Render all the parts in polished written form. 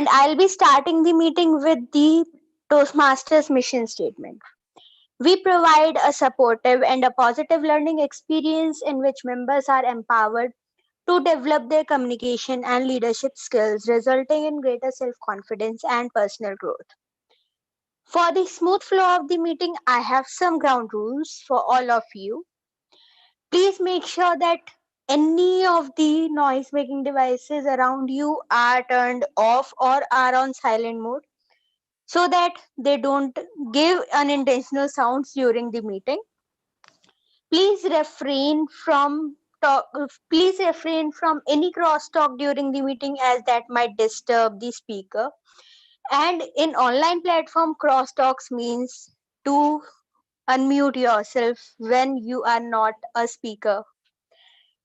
And I'll be starting the meeting with the Toastmasters mission statement. We provide a supportive and a positive learning experience in which members are empowered to develop their communication and leadership skills, resulting in greater self confidence and personal growth. For the smooth flow of the meeting, I have some ground rules for all of you. Please make sure that any of the noise making devices around you are turned off or are on silent mode so that they don't give unintentional sounds during the meeting. Please refrain from talk, please refrain from any crosstalk during the meeting as that might disturb the speaker. And in online platform, crosstalks means to unmute yourself when you are not a speaker.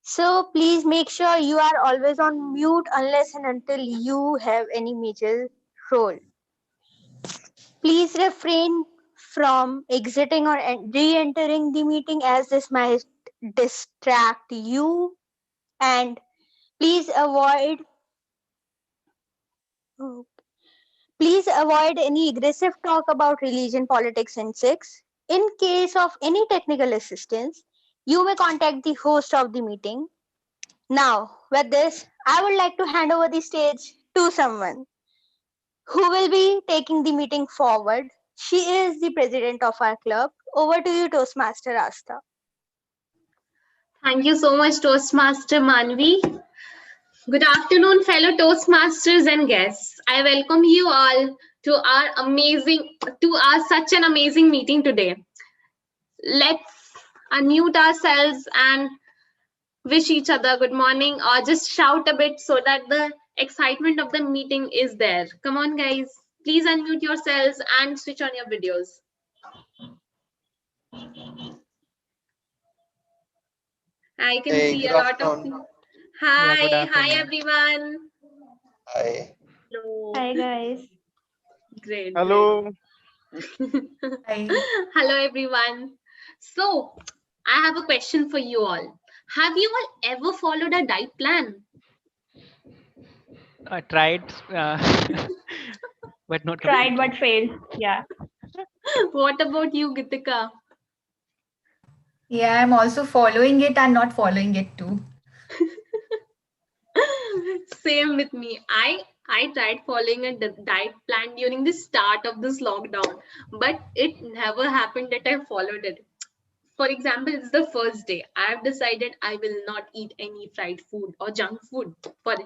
So please make sure you are always on mute unless and until you have any major role. Please refrain from exiting or re-entering the meeting as this might distract you, and please avoid please avoid any aggressive talk about religion, politics, and sex. In case of any technical assistance, you may contact the host of the meeting. Now, with this, I would like to hand over the stage to someone who will be taking the meeting forward. She is the president of our club. Over to you, Toastmaster Asta. Thank you so much, Toastmaster Manvi. Good afternoon, fellow Toastmasters and guests. I welcome you all to our such an amazing meeting today. Let's unmute ourselves and wish each other good morning or just shout a bit so that the excitement of the meeting is there. Come on, guys. Please unmute yourselves and switch on your videos. I can see a lot of people. Hi, hi everyone. Hi. Hello. Hi, guys. Great. Hello. Hi. Hello everyone. So, I have a question for you all. Have you all ever followed a diet plan? Tried, but not Tried completely. but failed. Yeah. What about you, Gitika? Yeah, I'm also following it and not following it too. Same with me. I tried following a diet plan during the start of this lockdown, but it never happened that I followed it. For example, it's the first day. I've decided I will not eat any fried food or junk food for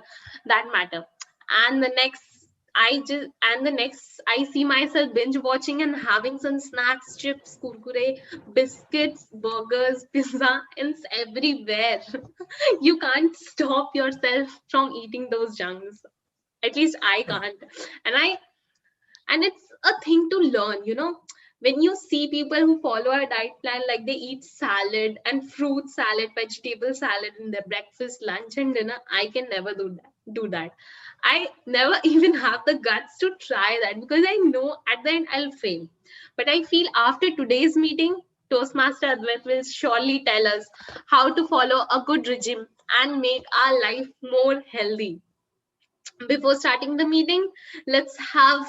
that matter. And the next I see myself binge watching and having some snacks, chips, kurkure, biscuits, burgers, pizza, and it's everywhere. You can't stop yourself from eating those junks. At least I can't. And it's a thing to learn, when you see people who follow a diet plan, like they eat salad and fruit salad, vegetable salad in their breakfast, lunch, and dinner. I can never do that. I never even have the guts to try that because I know at the end I'll fail. But I feel after today's meeting, Toastmaster Advait will surely tell us how to follow a good regime and make our life more healthy. Before starting the meeting, let's have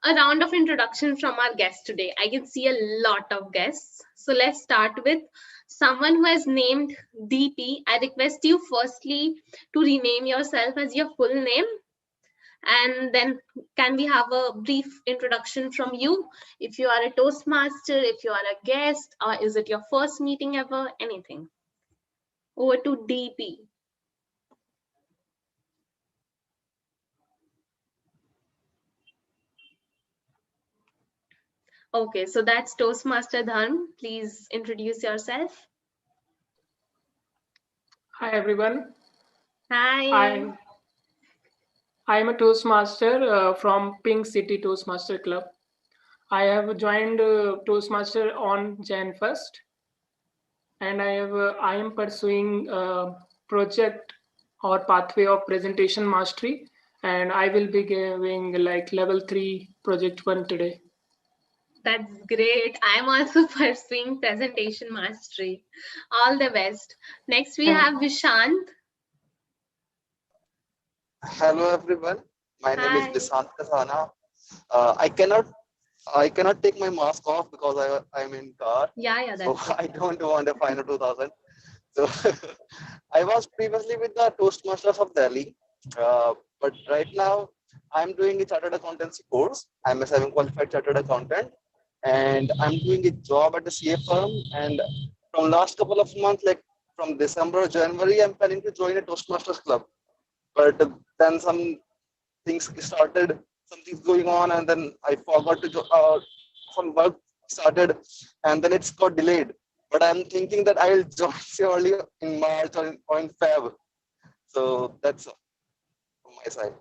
a round of introduction from our guests today. I can see a lot of guests. So let's start with someone who has named DP. I request you firstly to rename yourself as your full name. And then can we have a brief introduction from you? If you are a Toastmaster, if you are a guest, or is it your first meeting ever? Anything. Over to DP. Okay, so that's Toastmaster Dharm. Please introduce yourself. Hi everyone. Hi. I'm a Toastmaster from Pink City Toastmaster Club. I have joined Toastmaster on Jan 1st, and I am pursuing a project or pathway of presentation mastery, and I will be giving like level 3 project 1 today. That's great. I'm also pursuing presentation mastery. All the best. Next, we have Vishant. Hello everyone. My name is Hi. Bisant Kasana. I cannot take my mask off because I'm in car, Yeah, so that's I okay. don't want a final 2000. So I was previously with the Toastmasters of Delhi, but right now I'm doing a chartered accountancy course. I'm a 7 qualified chartered accountant, and I'm doing a job at a CA firm. And from last couple of months, like from December or January, I'm planning to join a Toastmasters club. But then things started, something's going on, and then I forgot to some work started, and then it's got delayed. But I'm thinking that I'll join surely in March or in Feb. So that's from my side.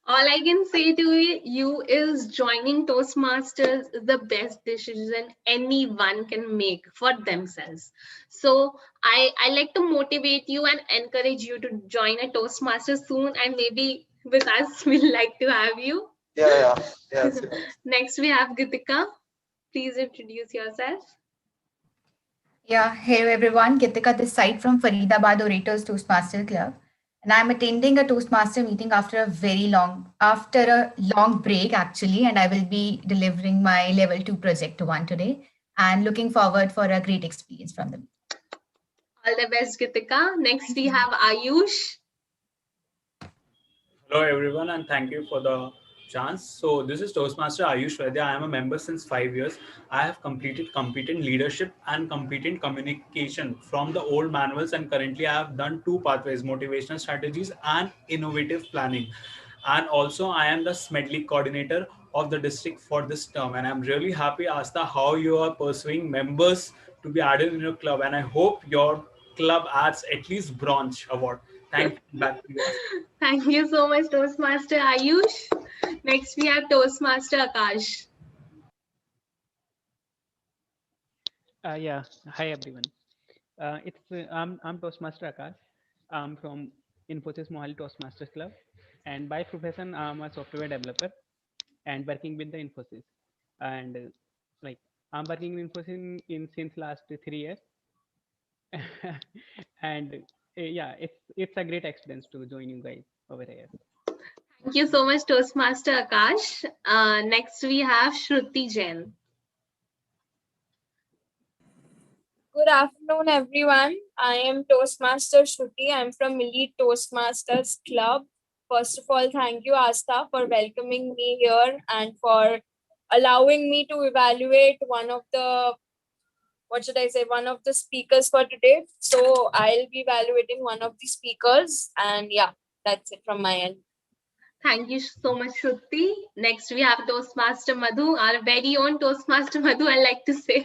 All I can say to you is joining Toastmasters is the best decision anyone can make for themselves. So I like to motivate you and encourage you to join a Toastmasters soon, and maybe with us we'll like to have you. Yeah, yeah, yes, yes. Next we have Gitika. Please introduce yourself. Yeah, hello everyone. Gitika this side from Faridabad Orators Toastmaster Club. And I'm attending a Toastmaster meeting after a long break actually, and I will be delivering my level 2 project one today and looking forward for a great experience from them. All the best, Gitika. Next Thank we you. have Ayush. Hello, everyone, and thank you for the chance. So, this is Toastmaster Ayush Vaidya. I am a member since 5 years. I have completed competent leadership and competent communication from the old manuals, and currently I have done two pathways: motivational strategies and innovative planning. And also, I am the Smedley coordinator of the district for this term. And I'm really happy, Asta, how you are pursuing members to be added in your club. And I hope your club adds at least bronze award. Thank you. Back to you, Asta. Thank you so much, Toastmaster Ayush. Next we have Toastmaster Akash. Yeah, hi everyone. I'm Toastmaster Akash. I'm from Infosys Mohali Toastmasters Club, and by profession I'm a software developer and working with the Infosys. And like I'm working in Infosys in since last 3 years, and yeah, it's a great experience to join you guys over here. Thank you so much, Toastmaster Akash. Next we have Shruti Jain. Good afternoon, everyone. I am Toastmaster Shruti. I'm from Elite Toastmasters Club. First of all, thank you, Asta, for welcoming me here and for allowing me to evaluate one of the, one of the speakers for today. So I'll be evaluating one of the speakers, and yeah, that's it from my end. Thank you so much, Shruti. Next we have Toastmaster Madhu, our very own Toastmaster Madhu, I like to say.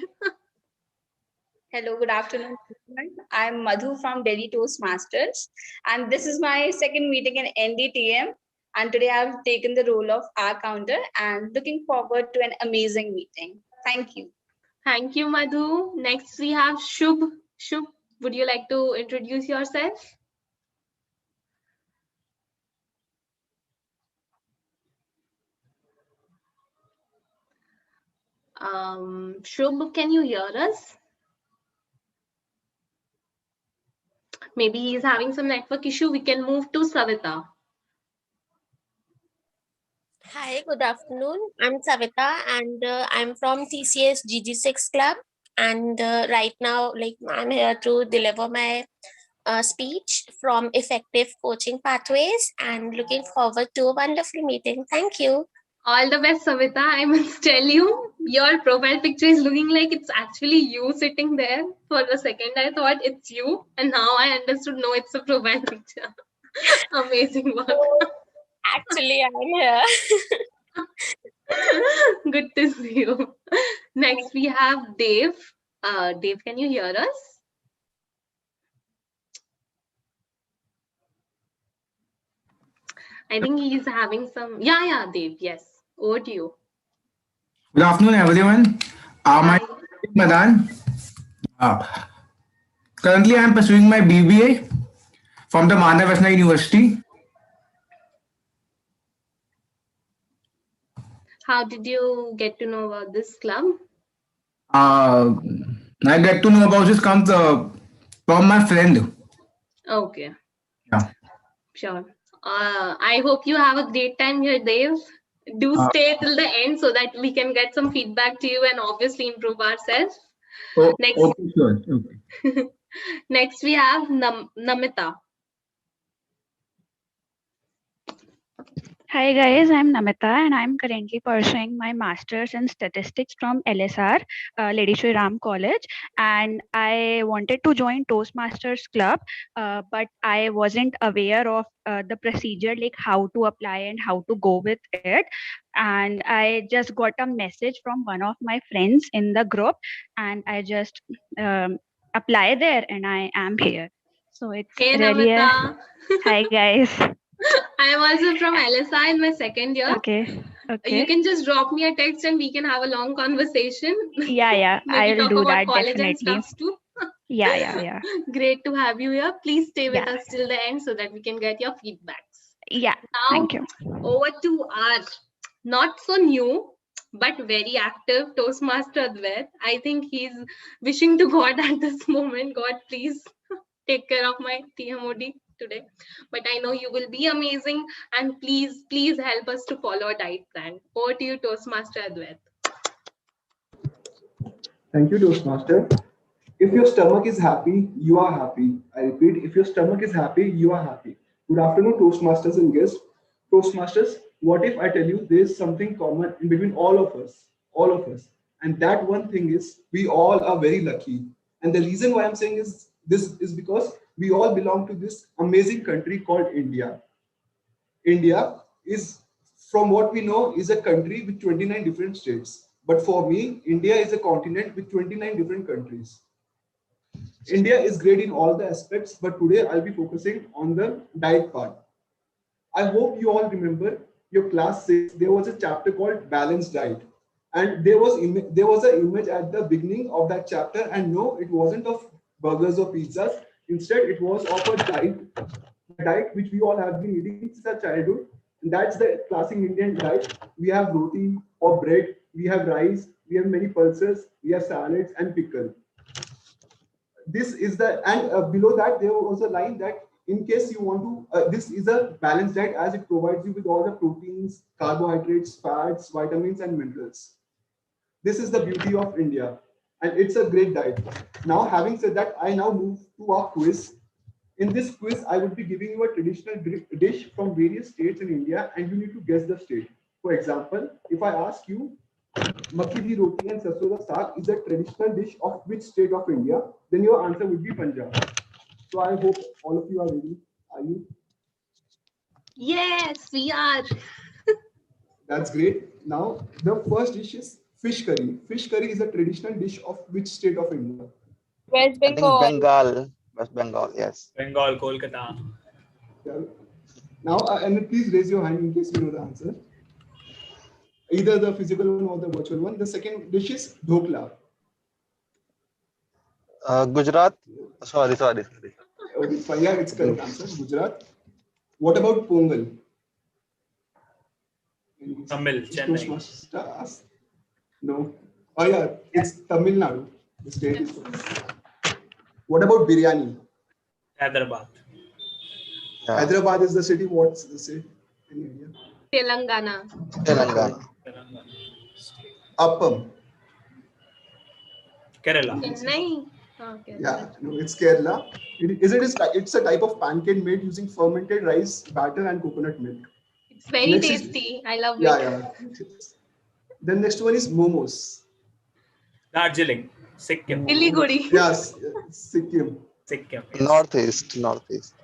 Hello, good afternoon, everyone. I'm Madhu from Delhi Toastmasters, and this is my second meeting in NDTM. And today I've taken the role of our counter and looking forward to an amazing meeting. Thank you. Thank you, Madhu. Next we have Shubh. Shubh, would you like to introduce yourself? Shubh, can you hear us? Maybe he's having some network issue. We can move to Savita. Hi, good afternoon. I'm Savita and I'm from TCS GG6 Club. And right now, I'm here to deliver my speech from Effective Coaching Pathways and looking forward to a wonderful meeting. Thank you. All the best, Savita. I must tell you, your profile picture is looking like it's actually you sitting there. For a second, I thought it's you, and now I understood no, it's a profile picture. Amazing work. Actually, I'm here. Good to see you. Next, we have Dave. Dave, can you hear us? I think he's having some. Yeah, Dave. Yes. Over to you. Good afternoon, everyone. My Hi. name is Madan. Uh, Currently, I am pursuing my BBA from the Manavasna University. How did you get to know about this club? Uh, I get to know about this from my friend. Okay. Yeah. Sure. I hope you have a great time here, Dave. Do stay till the end so that we can get some feedback to you and obviously improve ourselves. Next, Okay, sure. Okay. next we have Namita. Hi guys, I'm Namita and I'm currently pursuing my master's in statistics from LSR, Lady Shri Ram College. And I wanted to join Toastmasters Club, but I wasn't aware of the procedure, like how to apply and how to go with it. And I just got a message from one of my friends in the group, and I just apply there, and I am here. So it's Hey really a Namita. hi guys. I am also from LSI in my second year. Okay. You Okay. can just drop me a text and we can have a long conversation. Yeah, Maybe I'll talk do about that college and definitely. stuff too. Yeah. Great to have you here. Please stay with Yeah. us till the end so that we can get your feedbacks. Yeah. Now, Thank you. over to our not so new but very active Toastmaster Advait. I think he's wishing to God at this moment, God, please take care of my TMOD today. But I know you will be amazing, and please help us to follow a diet plan. Over to you, Toastmaster Advait. Thank you, Toastmaster. If your stomach is happy, you are happy. I repeat, if your stomach is happy, you are happy. Good afternoon, Toastmasters and guests. Toastmasters, what if I tell you there is something common in between all of us, and that one thing is we all are very lucky. And the reason why I'm saying is this is because we all belong to this amazing country called India. India is, from what we know, is a country with 29 different states. But for me, India is a continent with 29 different countries. India is great in all the aspects, but today I'll be focusing on the diet part. I hope you all remember your class 6, there was a chapter called balanced diet. And there was an image at the beginning of that chapter, and no, it wasn't of burgers or pizzas. Instead, it was of a diet, the diet which we all have been eating since our childhood. And that's the classic Indian diet. We have roti or bread, we have rice, we have many pulses, we have salads and pickle. This is the, and below that there was a line that in case you want to, this is a balanced diet as it provides you with all the proteins, carbohydrates, fats, vitamins and minerals. This is the beauty of India, and it's a great diet. Now, having said that, I now move to our quiz. In this quiz, I would be giving you a traditional dish from various states in India, and you need to guess the state. For example, if I ask you, Makki di roti and sarson da saag is a traditional dish of which state of India, then your answer would be Punjab. So I hope all of you are ready. Are you? Yes, we are. That's great. Now, the first dish is fish curry. Fish curry is a traditional dish of which state of India? West I think Bengal. Bengal, West Bengal, yes. Bengal, Kolkata. Yeah. Now, and please raise your hand in case you know the answer. Either the physical one or the virtual one. The second dish is dhokla. Gujarat, sorry. Okay, it's fine. Yeah, it's correct answer. Gujarat. What about Pongal? Tamil, Chennai. No. Oh yeah, it's Tamil Nadu. The state is. What about biryani? Hyderabad. Yeah. Hyderabad is the city. What's the city in India? Telangana. Telangana. Appam. Kerala. Chennai. Okay. Yeah, no, it's Kerala. It's a type of pancake made using fermented rice batter and coconut milk. It's very Next tasty. I love yeah, it. yeah. The next one is momos. Darjeeling. Sikkim. Siliguri. Yes, Sikkim. Sikkim. Yes. Northeast.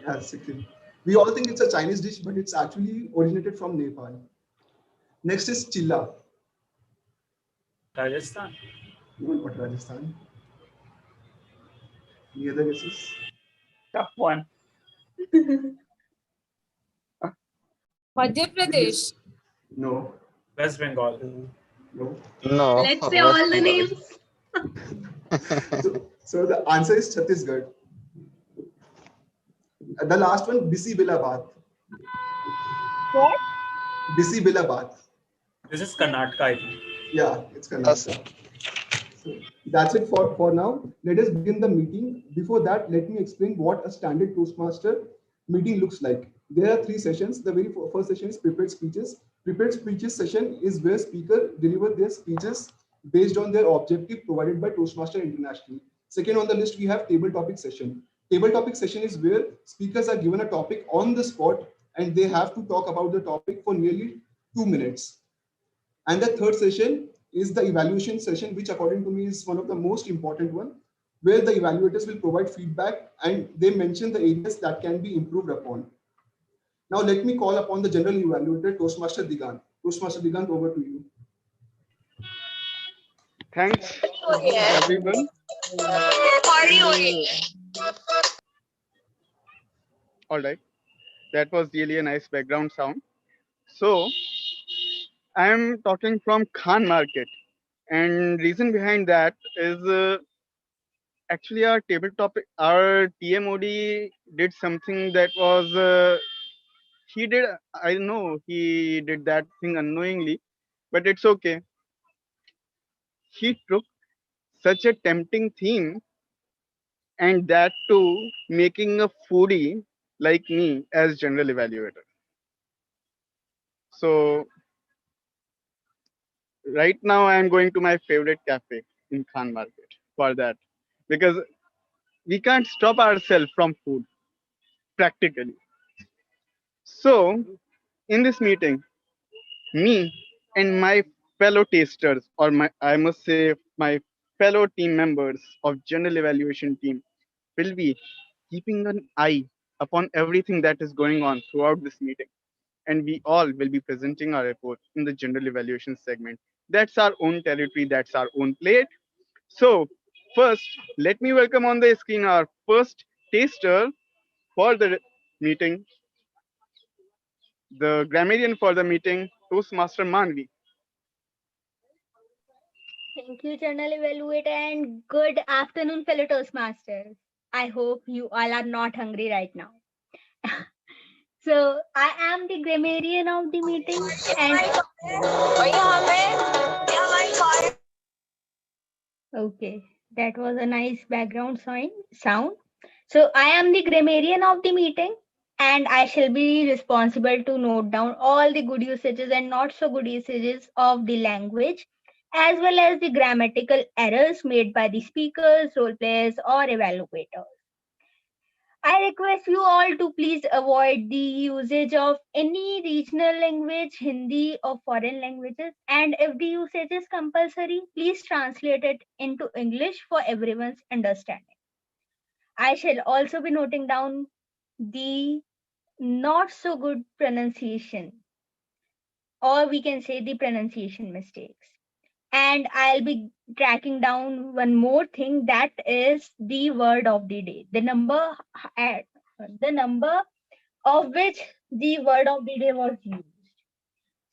Yeah, Sikkim. We all think it's a Chinese dish, but it's actually originated from Nepal. Next is chilla. Rajasthan. What Rajasthan? Any other guesses? Tough one. Madhya Pradesh. No. West Bengal. No. No. Let's say all the names. So the answer is Chhattisgarh. The last one, Bisi Bilabat. What? Bisi Bilabat. This is Karnataka, I think. Yeah, it's Karnataka. So that's it for now. Let us begin the meeting. Before that, let me explain what a standard Toastmaster meeting looks like. There are 3 sessions. The very first session is prepared speeches. Prepared speeches session is where speaker deliver their speeches based on their objective provided by Toastmaster International. Second on the list, we have table topic session. Table topic session is where speakers are given a topic on the spot and they have to talk about the topic for nearly 2 minutes. And the third session is the evaluation session, which according to me is one of the most important one, where the evaluators will provide feedback and they mention the areas that can be improved upon. Now let me call upon the general evaluator, Toastmaster Digant. Toastmaster Digant, over to you. Thanks, everyone. And, all right, that was really a nice background sound. So, I am talking from Khan Market, and reason behind that is actually our table topic. Our TMOD did something that was he did. I know he did that thing unknowingly, but it's okay. He took such a tempting theme, and that too making a foodie like me as general evaluator. So right now I am going to my favorite cafe in Khan Market for that, because we can't stop ourselves from food practically. So in this meeting, me and my fellow tasters, or my I must say my fellow team members of general evaluation team, will be keeping an eye upon everything that is going on throughout this meeting, and we all will be presenting our report in the general evaluation segment. That's our own territory, that's our own plate. So first, let me welcome on the screen our first taster for the meeting, the grammarian for the meeting, Toastmaster Manvi. Thank you, General Evaluator, and good afternoon, fellow Toastmasters. I hope you all are not hungry right now. So, I am the grammarian of the meeting, and okay, that was a nice background sound. So, I am the grammarian of the meeting, and I shall be responsible to note down all the good usages and not so good usages of the language, as well as the grammatical errors made by the speakers, role players, or evaluators. I request you all to please avoid the usage of any regional language, Hindi, or foreign languages. And if the usage is compulsory, please translate it into English for everyone's understanding. I shall also be noting down the not so good pronunciation, or we can say the pronunciation mistakes. And I'll be tracking down one more thing, that is the word of the day, the number of which the word of the day was used.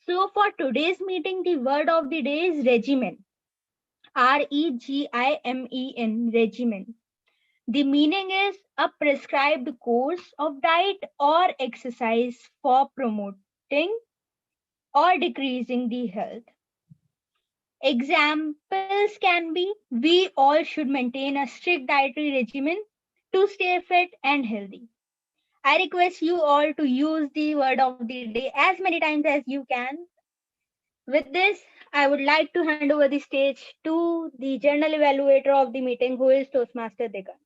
So for today's meeting, the word of the day is regimen. Regimen, regimen. The meaning is a prescribed course of diet or exercise for promoting or decreasing the health. Examples can be: we all should maintain a strict dietary regimen to stay fit and healthy. I request you all to use the word of the day as many times as you can. With this, I would like to hand over the stage to the general evaluator of the meeting, who is Toastmaster Digant.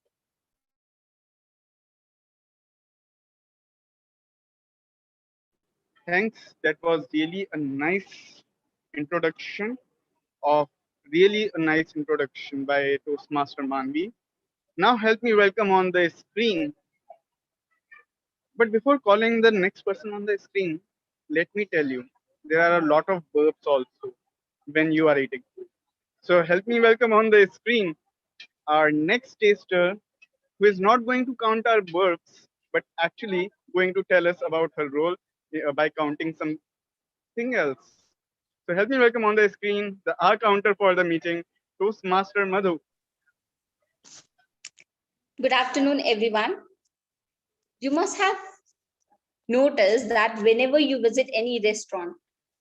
Thanks. That was really a nice introduction of really a nice introduction by Toastmaster Manvi. Now help me welcome on the screen. But before calling the next person on the screen, let me tell you, there are a lot of burps also when you are eating food. So help me welcome on the screen our next taster, who is not going to count our burps, but actually going to tell us about her role by counting something else. So help me welcome on the screen the R counter for the meeting, Toastmaster Madhu. Good afternoon, everyone. You must have noticed that whenever you visit any restaurant,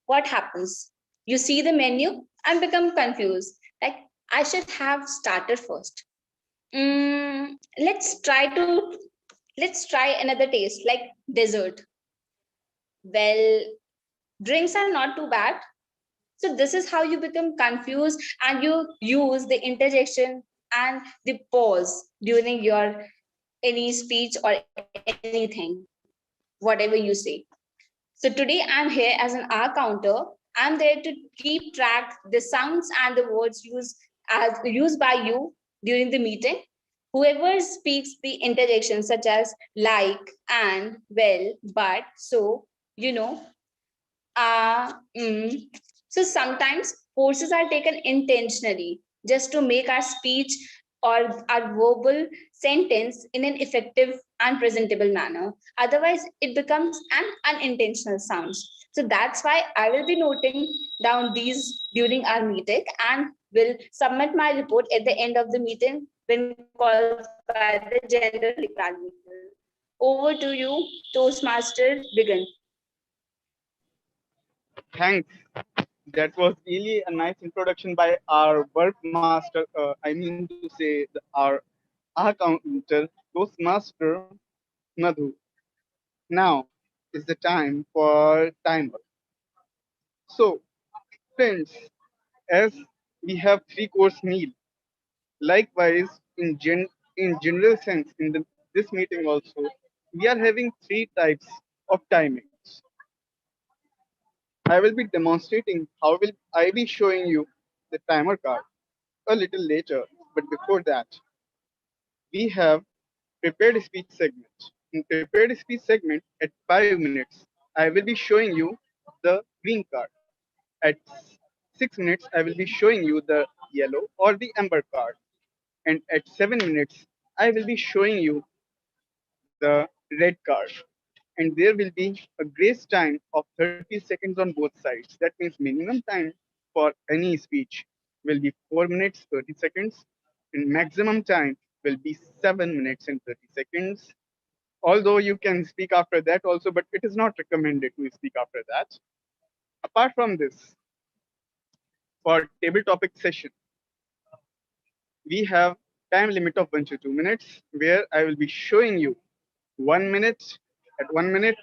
what happens? You see the menu and become confused. Like, I should have started first. Mm, let's try to let's try another taste like dessert. well, drinks are not too bad. So this is how you become confused and you use the interjection and the pause during your any speech or anything, whatever you say. So today I'm here as an R counter. I'm there to keep track the sounds and the words used by you during the meeting. Whoever speaks the interjections such as like, and, well, but, so, you know, uh, mm. So sometimes courses are taken intentionally just to make our speech or our verbal sentence in an effective and presentable manner. Otherwise, it becomes an unintentional sounds. So that's why I will be noting down these during our meeting and will submit my report at the end of the meeting when called by the general evaluator. Over to you, Toastmaster. Begin. Thanks. That was really a nice introduction by our work master. I mean to say our accountant, Toastmaster Madhu. Now is the time for timer. So, friends, as we have three-course meal, likewise in general sense this meeting also, we are having three types of timings. I will be demonstrating how will I be showing you the timer card a little later. But before that, we have prepared speech segment. In prepared speech segment, at 5 minutes, I will be showing you the green card. At 6 minutes, I will be showing you the yellow or the amber card. And at 7 minutes, I will be showing you the red card. And there will be a grace time of 30 seconds on both sides. That means minimum time for any speech will be 4 minutes 30 seconds, and maximum time will be 7 minutes and 30 seconds. Although you can speak after that also, but it is not recommended to speak after that. Apart from this, for table topic session, we have time limit of 1 to 2 minutes, where I will be showing you 1 minute. At 1 minute,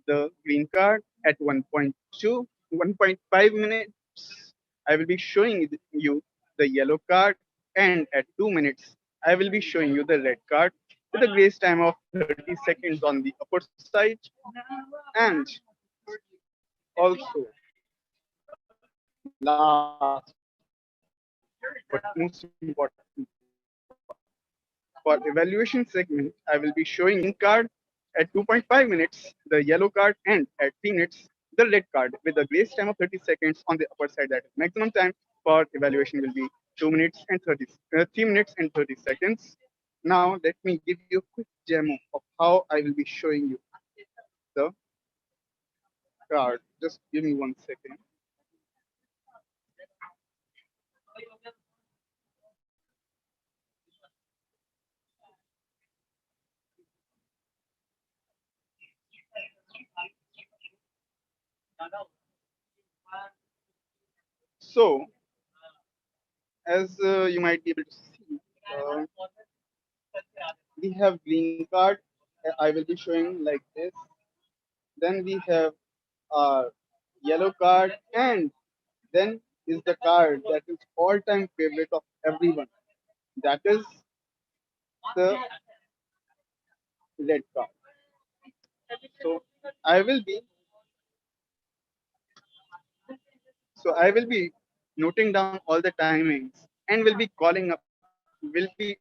the green card. At 1.5 minutes, I will be showing you the yellow card. And at 2 minutes, I will be showing you the red card with a grace time of 30 seconds on the upper side. And also, last but most important, for evaluation segment, I will be showing you the green card at 2.5 minutes, the yellow card, and at 3 minutes, the red card with a grace time of 30 seconds on the upper side. That is maximum time for evaluation will be 2 minutes and 3 minutes and 30 seconds. Now let me give you a quick demo of how I will be showing you the card. Just give me 1 second. So, as you might be able to see, uh, we have green card. I will be showing like this. Then we have our yellow card, and then is the card that is all-time favorite of everyone. That is the red card. So I will be I will be noting down all the timings and will be calling up, will be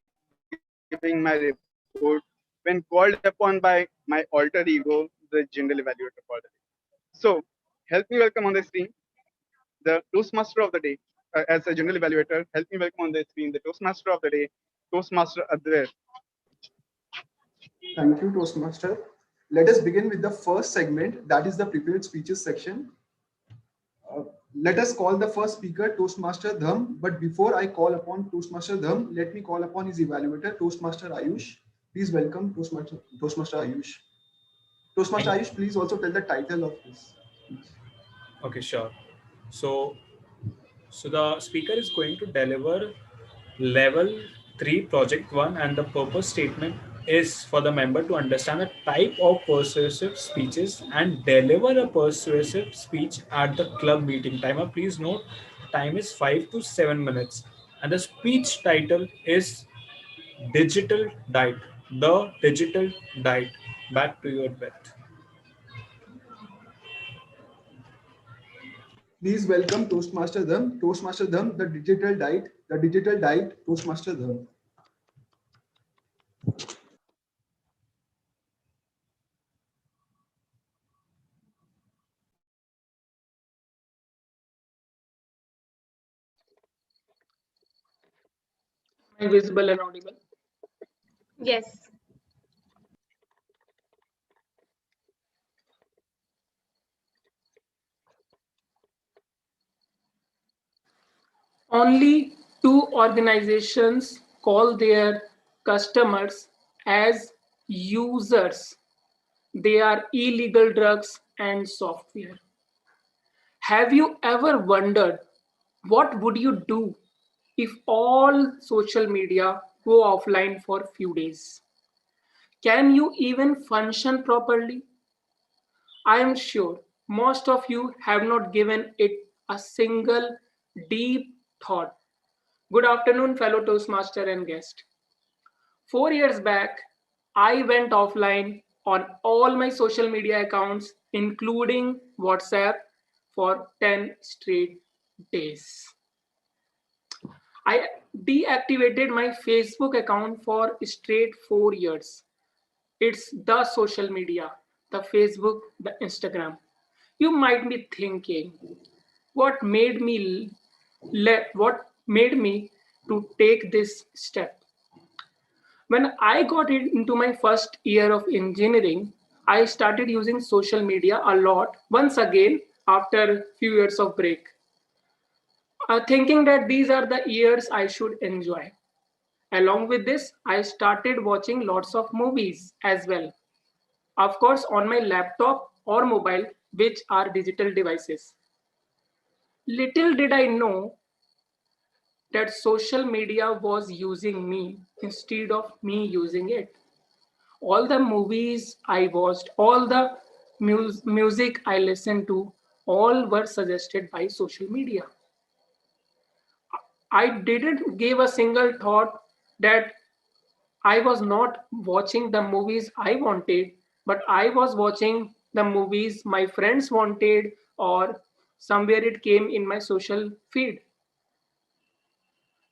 giving my report when called upon by my alter ego, the general evaluator for the day. So help me welcome on the screen the Toastmaster of the day. As a general evaluator, help me welcome on the screen the Toastmaster of the day, Toastmaster Advair. Thank you, Toastmaster. Let us begin with the first segment, that is the prepared speeches section. Uh, Let us call the first speaker Toastmaster Dham. But before I call upon Toastmaster Dham, let me call upon his evaluator, Toastmaster Ayush. Please welcome Toastmaster Ayush. Toastmaster Ayush, please also tell the title of this speech. Okay, sure. So, so the speaker is going to deliver level 3 project 1 and the purpose statement is for the member to understand the type of persuasive speeches and deliver a persuasive speech at the club meeting. Timer, please note, time is 5 to 7 minutes. And the speech title is Digital Diet. The Digital Diet. Back to you, Advait. Please welcome Toastmaster Dham. Toastmaster Dham, the digital diet, Toastmaster Dham. Am I visible and audible? Yes. Only two organizations call their customers as users. They are illegal drugs and software. Have you ever wondered what would you do if all social media go offline for a few days? Can you even function properly? I am sure most of you have not given it a single deep thought. Good afternoon, fellow Toastmaster and guest. 4 years back, I went offline on all my social media accounts, including WhatsApp, for 10 straight days. I deactivated my Facebook account for straight 4 years. It's the social media, the Facebook, the Instagram. You might be thinking, what made me what made me to take this step? When I got into my first year of engineering, I started using social media a lot once again after a few years of break, thinking that these are the years I should enjoy. Along with this, I started watching lots of movies as well. Of course, on my laptop or mobile, which are digital devices. Little did I know that social media was using me instead of me using it. All the movies I watched, all the music I listened to, all were suggested by social media. I didn't give a single thought that I was not watching the movies I wanted, but I was watching the movies my friends wanted, or somewhere it came in my social feed.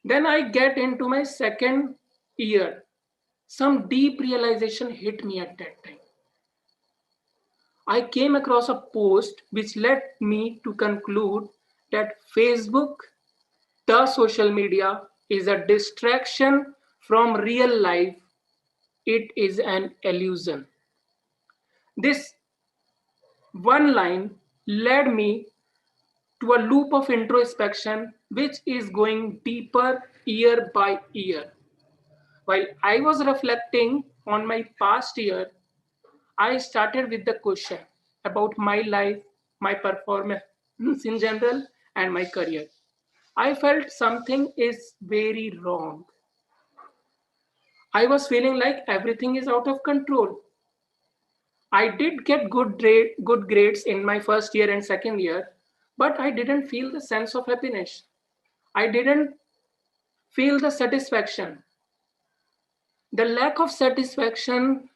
Then I get into my second year. Some deep realization hit me at that time. I came across a post which led me to conclude that Facebook, the social media, is a distraction from real life. It is an illusion. This one line led me to a loop of introspection which is going deeper year by year. While I was reflecting on my past year, I started with the question about my life, my performance in general, and my career. I felt something is very wrong. I was feeling like everything is out of control. I did get good grades in my first year and second year, but I didn't feel the sense of happiness. I didn't feel the satisfaction. The lack of satisfaction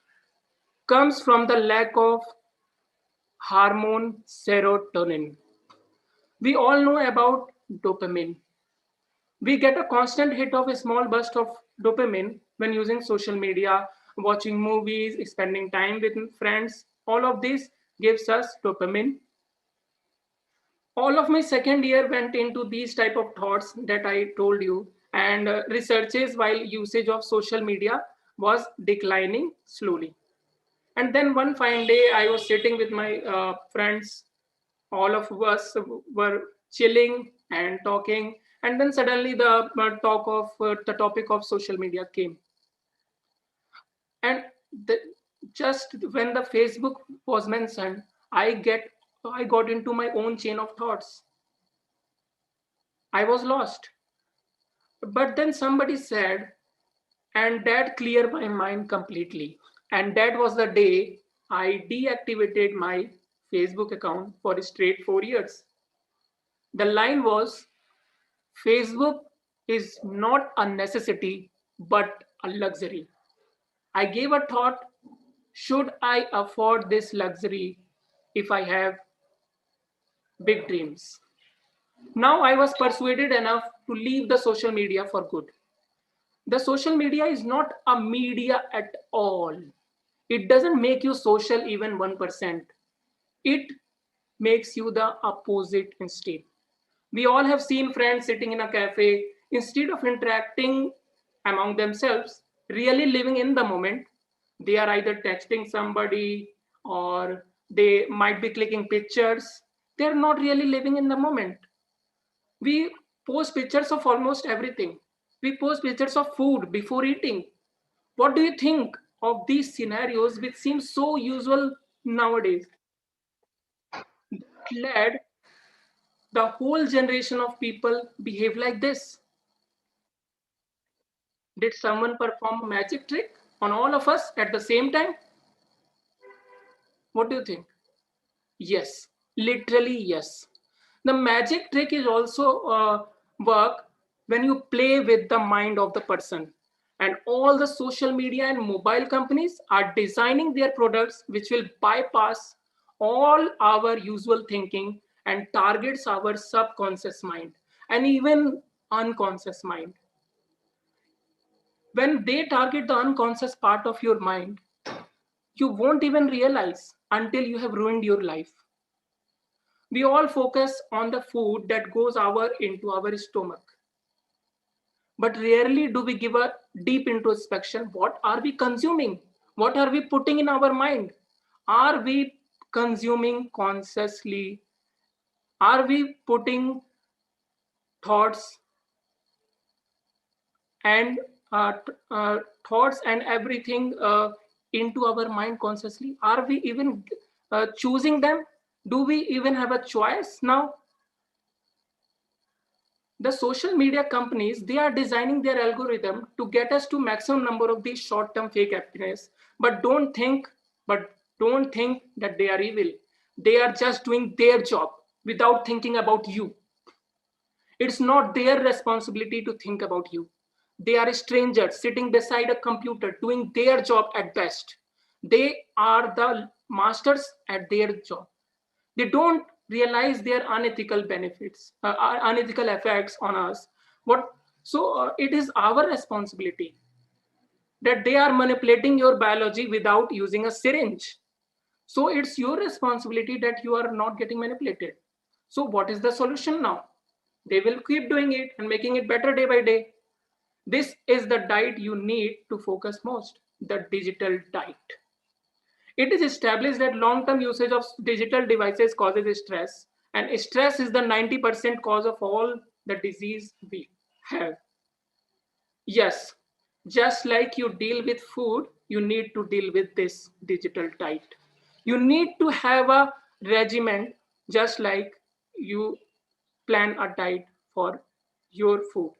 comes from the lack of hormone serotonin. We all know about dopamine. We get a constant hit of a small burst of dopamine when using social media, watching movies, spending time with friends. All of this gives us dopamine. All of my second year went into these type of thoughts that I told you, and researches while usage of social media was declining slowly. And then one fine day, I was sitting with my friends. All of us were chilling and talking, and then suddenly the topic of social media came, and the, just when the Facebook was mentioned, I got into my own chain of thoughts. I was lost. But then somebody said, And that cleared my mind completely. And that was the day I deactivated my Facebook account for straight 4 years. The line was, Facebook is not a necessity but a luxury. I gave a thought, should I afford this luxury if I have big dreams? Now I was persuaded enough to leave the social media for good. The social media is not a media at all. It doesn't make you social even 1%. It makes you the opposite instead. We all have seen friends sitting in a cafe, instead of interacting among themselves, really living in the moment. They are either texting somebody or they might be clicking pictures. They're not really living in the moment. We post pictures of almost everything. We post pictures of food before eating. What do you think of these scenarios which seem so usual nowadays? Led the whole generation of people behave like this. Did someone perform a magic trick on all of us at the same time? What do you think? Yes, literally yes. The magic trick is also work when you play with the mind of the person. And all the social media and mobile companies are designing their products which will bypass all our usual thinking and targets our subconscious mind and even unconscious mind. When they target the unconscious part of your mind, you won't even realize until you have ruined your life. We all focus on the food that goes into our stomach, but rarely do we give a deep introspection. What are we consuming? What are we putting in our mind? Are we consuming consciously? Are we putting thoughts and uh, thoughts and everything into our mind consciously? Are we even choosing them? Do we even have a choice now? The social media companies, they are designing their algorithm to get us to maximum number of these short-term fake happiness, but don't think that they are evil. They are just doing their job without thinking about you. It's not their responsibility to think about you. They are strangers sitting beside a computer doing their job at best. They are the masters at their job. They don't realize their unethical benefits, unethical effects on us. It is our responsibility that they are manipulating your biology without using a syringe. So it's your responsibility that you are not getting manipulated. So what is the solution now? They will keep doing it and making it better day by day. This is the diet you need to focus most, the digital diet. It is established that long-term usage of digital devices causes stress, and stress is the 90% cause of all the disease we have. Yes, just like you deal with food, you need to deal with this digital diet. You need to have a regimen just like you plan a diet for your food.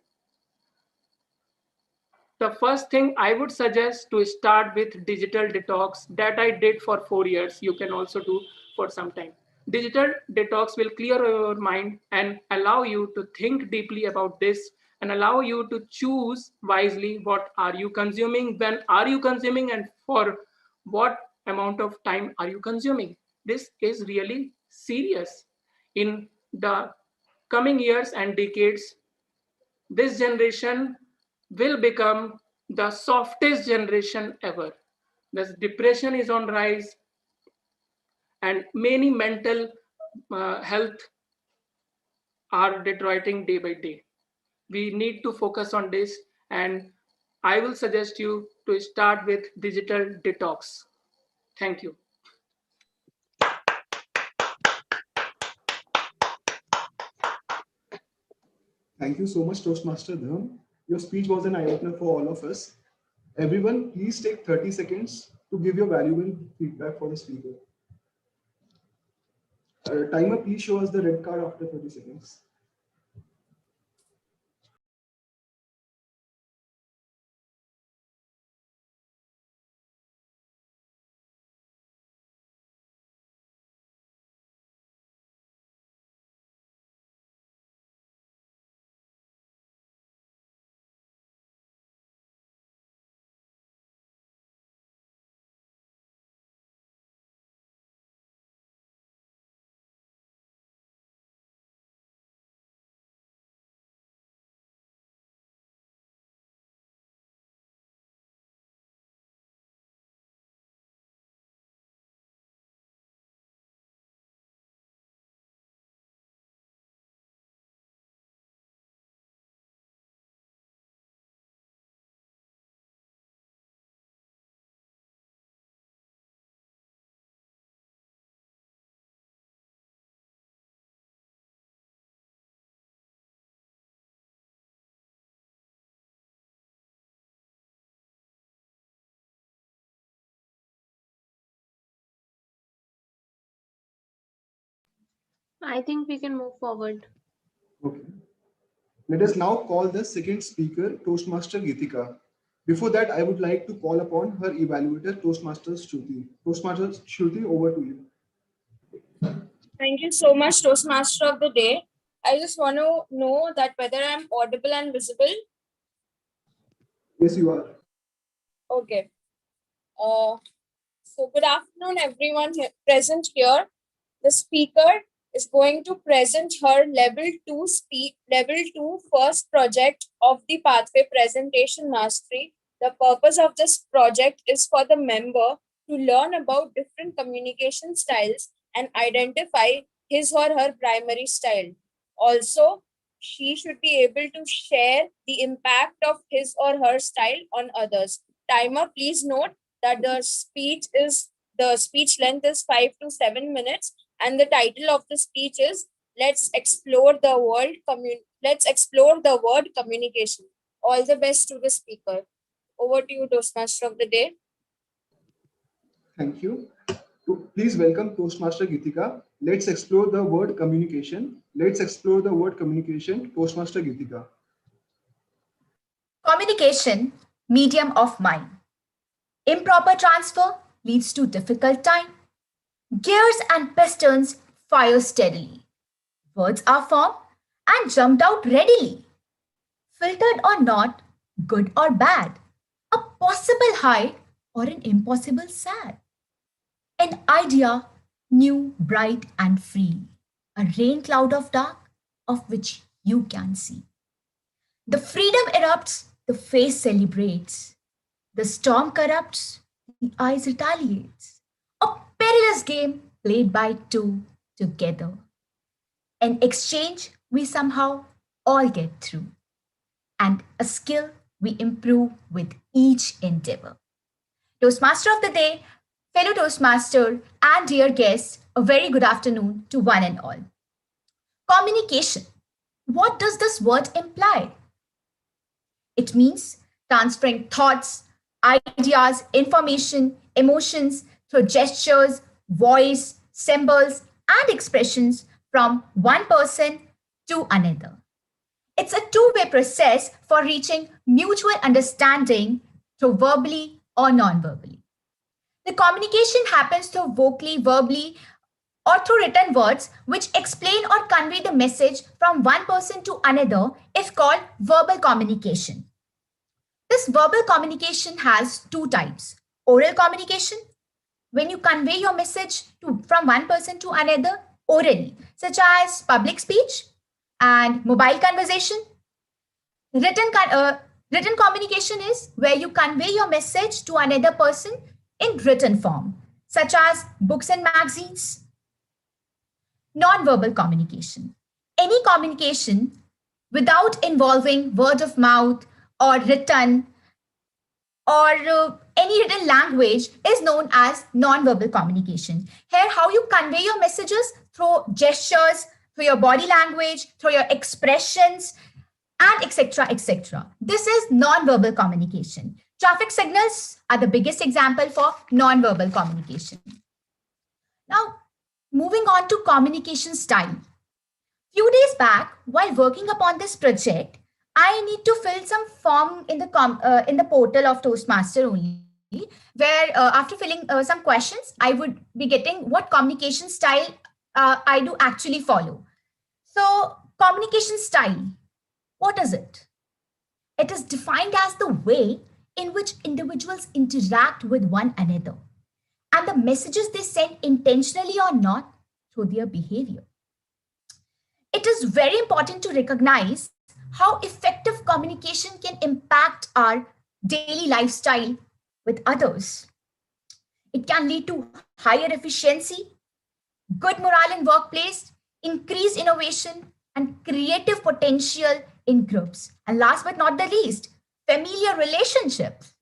The first thing I would suggest to start with digital detox that I did for 4 years. You can also do for some time. Digital detox will clear your mind and allow you to think deeply about this and allow you to choose wisely what are you consuming, when are you consuming, and for what amount of time are you consuming. This is really serious. In the coming years and decades, this generation will become the softest generation ever. The depression is on rise, and many mental health are deteriorating day by day. We need to focus on this, and I will suggest you to start with digital detox. Thank you. Thank you so much, Toastmaster Dham. Your speech was an eye-opener for all of us. Everyone, please take 30 seconds to give your valuable feedback for the speaker. Timer, please show us the red card after 30 seconds. I think we can move forward. Okay. Let us now call the second speaker, Toastmaster Gitika. Before that, I would like to call upon her evaluator, Toastmaster Shruti. Toastmaster Shruti, over to you. Thank you so much, Toastmaster of the Day. I just want to know that whether I'm audible and visible. Yes, you are. Okay. Uh, so good afternoon, everyone present here. The speaker is going to present her level 2 first project of the pathway presentation mastery. The purpose of this project is for the member to learn about different communication styles and identify his or her primary style. Also, she should be able to share the impact of his or her style on others. Timer, please note that the speech length is 5 to 7 minutes, and the title of the speech is let's explore the word communication. All the best to the speaker. Over to you, Toastmaster of the Day. Thank you. Please welcome Toastmaster Gitika. Let's explore the word communication. Let's explore the word communication. Toastmaster Gitika. Communication, medium of mind. Improper transfer leads to difficult time. Gears and pistons fire steadily. Words are formed and jumped out readily. Filtered or not, good or bad. A possible high or an impossible sad. An idea, new, bright, and free. A rain cloud of dark of which you can see. The freedom erupts, the face celebrates. The storm corrupts, the eyes retaliates. A perilous game played by two together. An exchange we somehow all get through. And a skill we improve with each endeavor. Toastmaster of the day, fellow Toastmaster, and dear guests, a very good afternoon to one and all. Communication. What does this word imply? It means transferring thoughts, ideas, information, emotions through gestures, voice, symbols, and expressions from one person to another. It's a two-way process for reaching mutual understanding through verbally or non-verbally. The communication happens through vocally, verbally, or through written words which explain or convey the message from one person to another is called verbal communication. This verbal communication has two types. Oral communication, when you convey your message from one person to another orally, such as public speech and mobile conversation. Written communication is where you convey your message to another person in written form, such as books and magazines. Non-verbal communication. Any communication without involving word of mouth or written or any written language is known as non-verbal communication. Here, how you convey your messages through gestures, through your body language, through your expressions, and etc. etc. This is non-verbal communication. Traffic signals are the biggest example for non-verbal communication. Now, moving on to communication style. Few days back, while working upon this project, I need to fill some form in the portal of Toastmaster only, where after filling some questions, I would be getting what communication style I do actually follow. So, communication style, what is it? It is defined as the way in which individuals interact with one another and the messages they send intentionally or not through their behavior. It is very important to recognize how effective communication can impact our daily lifestyle with others. It can lead to higher efficiency, good morale in workplace, increased innovation, and creative potential in groups. And last but not the least, familiar relationships.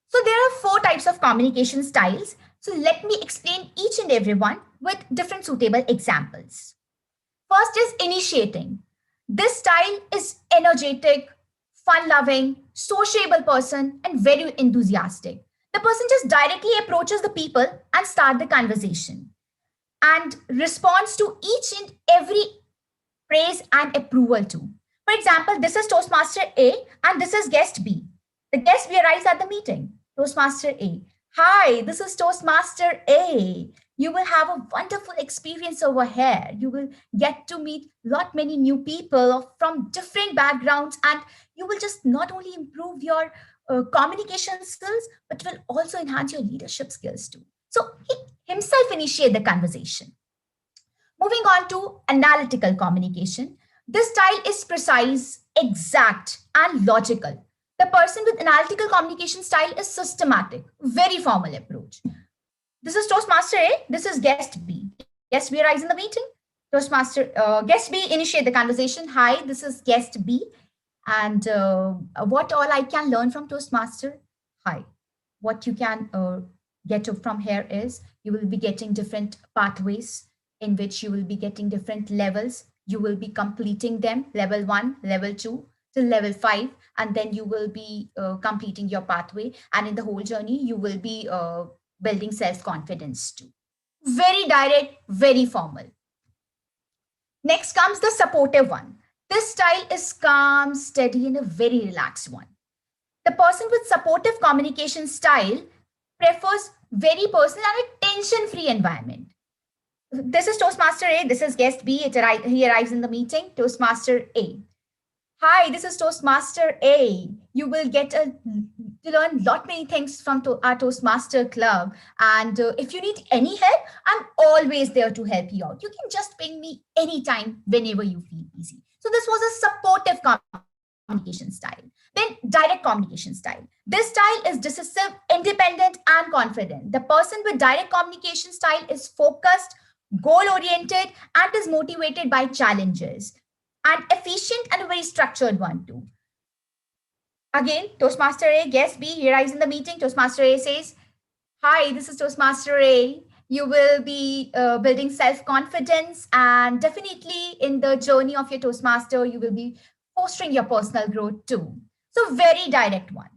So there are four types of communication styles. So let me explain each and every one with different suitable examples. First is initiating. This style is energetic, fun loving, sociable person, and very enthusiastic. The person just directly approaches the people and start the conversation. and responds to each and every praise and approval too. For example, this is Toastmaster A and this is guest B. The guest B arrives at the meeting. Toastmaster A. Hi, this is Toastmaster A. You will have a wonderful experience over here. You will get to meet lot many new people from different backgrounds, and you will just not only improve your communication skills, but will also enhance your leadership skills too. So he himself initiate the conversation. Moving on to analytical communication. This style is precise, exact, and logical. The person with analytical communication style is systematic, very formal approach. This is Toastmaster A. This is guest B. Guest B arrives in the meeting. Guest B initiate the conversation. Hi, this is guest B, and what all I can learn from Toastmaster. Hi, what you can get from here is you will be getting different pathways in which you will be getting different levels. You will be completing them, level 1, level 2 till level 5, and then you will be completing your pathway, and in the whole journey you will be building self confidence too. Very direct, very formal. Next comes the supportive one. This style is calm, steady, and a very relaxed one. The person with supportive communication style prefers very personal and a tension-free environment. This is Toastmaster A. This is guest B. He arrives in the meeting. Toastmaster A. Hi, this is Toastmaster A. You will get to learn lot many things from our Toastmaster club. And if you need any help, I'm always there to help you out. You can just ping me anytime, whenever you feel easy. So this was a supportive communication style. Then direct communication style. This style is decisive, independent, and confident. The person with direct communication style is focused, goal oriented, and is motivated by challenges, and efficient and a very structured one too. Again, Toastmaster A, guest B, he arrives in the meeting. Toastmaster A says, hi, this is Toastmaster A. You will be building self confidence, and definitely in the journey of your Toastmaster, you will be fostering your personal growth too. So, very direct one.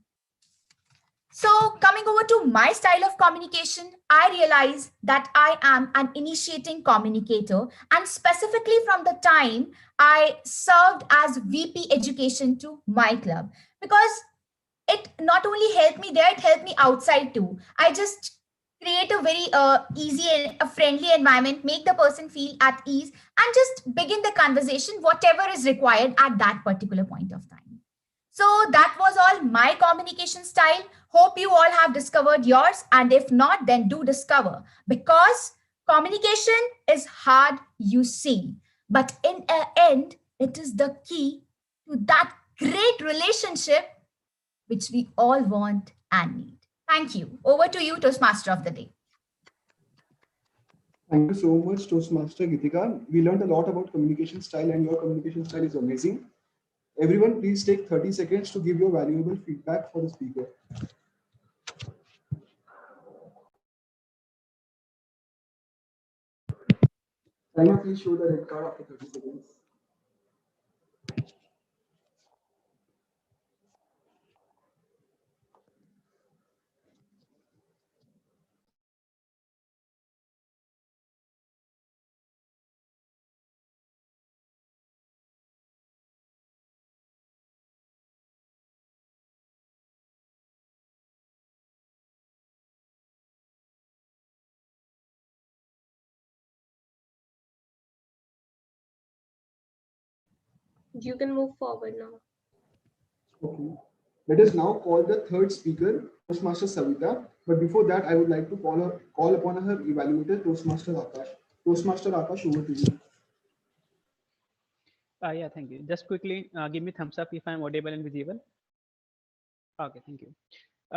So, coming over to my style of communication, I realize that I am an initiating communicator, and specifically from the time I served as VP education to my club, because it not only helped me there, it helped me outside too. I just create a very easy and a friendly environment, make the person feel at ease, and just begin the conversation, whatever is required at that particular point of time. So that was all my communication style. Hope you all have discovered yours. And if not, then do discover, because communication is hard, you see. But in the end, it is the key to that great relationship which we all want and need. Thank you. Over to you, Toastmaster of the Day. Thank you so much, Toastmaster Gitika. We learned a lot about communication style, and your communication style is amazing. Everyone, please take 30 seconds to give your valuable feedback for the speaker. Tanya, please show the red card after 30 seconds. You can move forward now. Okay. Let us now call the third speaker, Toastmaster Savita. But before that, I would like to call upon her evaluator, Toastmaster Akash. Toastmaster Akash, over to you. Yeah, thank you. Just quickly give me thumbs up if I'm audible and visible. Okay, thank you.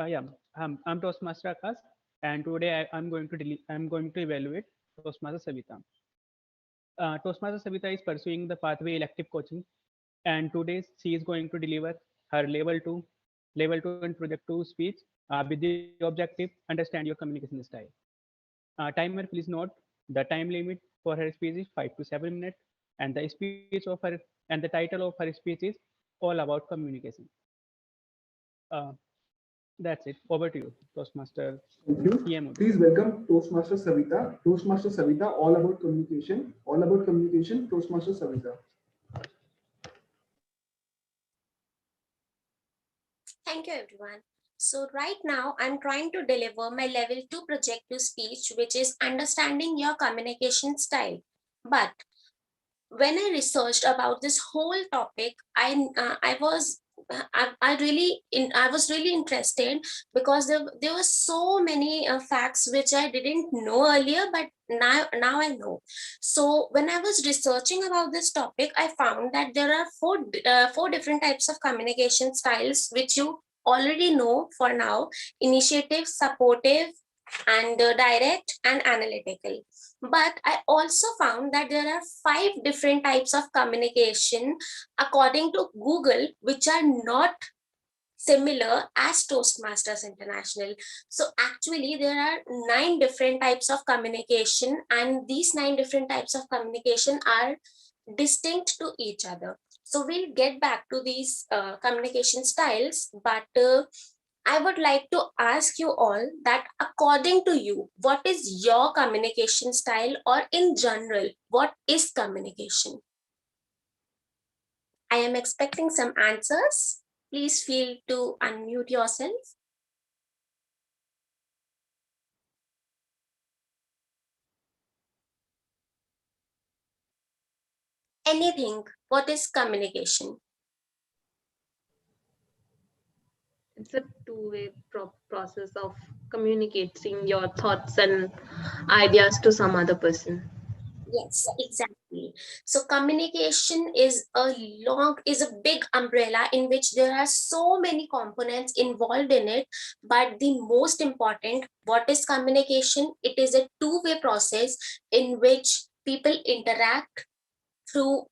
Yeah, I'm Toastmaster Akash, and today I'm going to evaluate Toastmaster Savita. Toastmaster Savita is pursuing the pathway elective coaching, and today she is going to deliver her level 2 and project 2 speech with the objective understand your communication style. Timer, please note the time limit for her speech is 5 to 7 minutes, and the title of her speech is all about communication. Uh, That's it. Over to you, Toastmaster Thank you. TM. Please welcome Toastmaster Savita. Toastmaster Savita, all about communication. All about communication, Toastmaster Savita. Thank you, everyone. So right now, I'm trying to deliver my level 2 projective speech, which is understanding your communication style. But when I researched about this whole topic, I was really interested because there were so many facts which I didn't know earlier, but now I know. So when I was researching about this topic, I found that there are four different types of communication styles which you already know for now: initiative, supportive, and direct and analytical. But I also found that there are five different types of communication according to Google, which are not similar as Toastmasters International. So actually, there are 9 different types of communication, and these 9 different types of communication are distinct to each other. So we'll get back to these communication styles, but I would like to ask you all that according to you, what is your communication style, or in general, what is communication? I am expecting some answers. Please feel to unmute yourself. Anything. What is communication? It's a two-way process of communicating your thoughts and ideas to some other person. Yes, exactly. So communication is a big umbrella in which there are so many components involved in it. But the most important, what is communication? It is a two-way process in which people interact through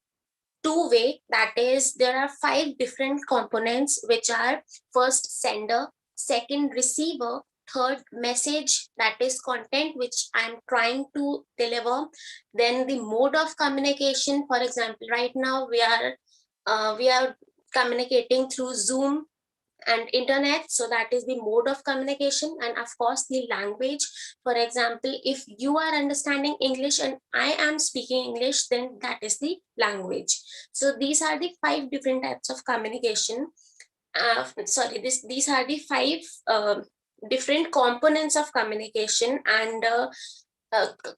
two-way. That is, there are 5 different components, which are: first, sender; second, receiver; third, message, that is content which I'm trying to deliver; then the mode of communication. For example, right now we are communicating through Zoom and internet, so that is the mode of communication. And of course, the language. For example, if you are understanding English and I am speaking English, then that is the language. So these are the 5 different types of communication. These are the 5 different components of communication. And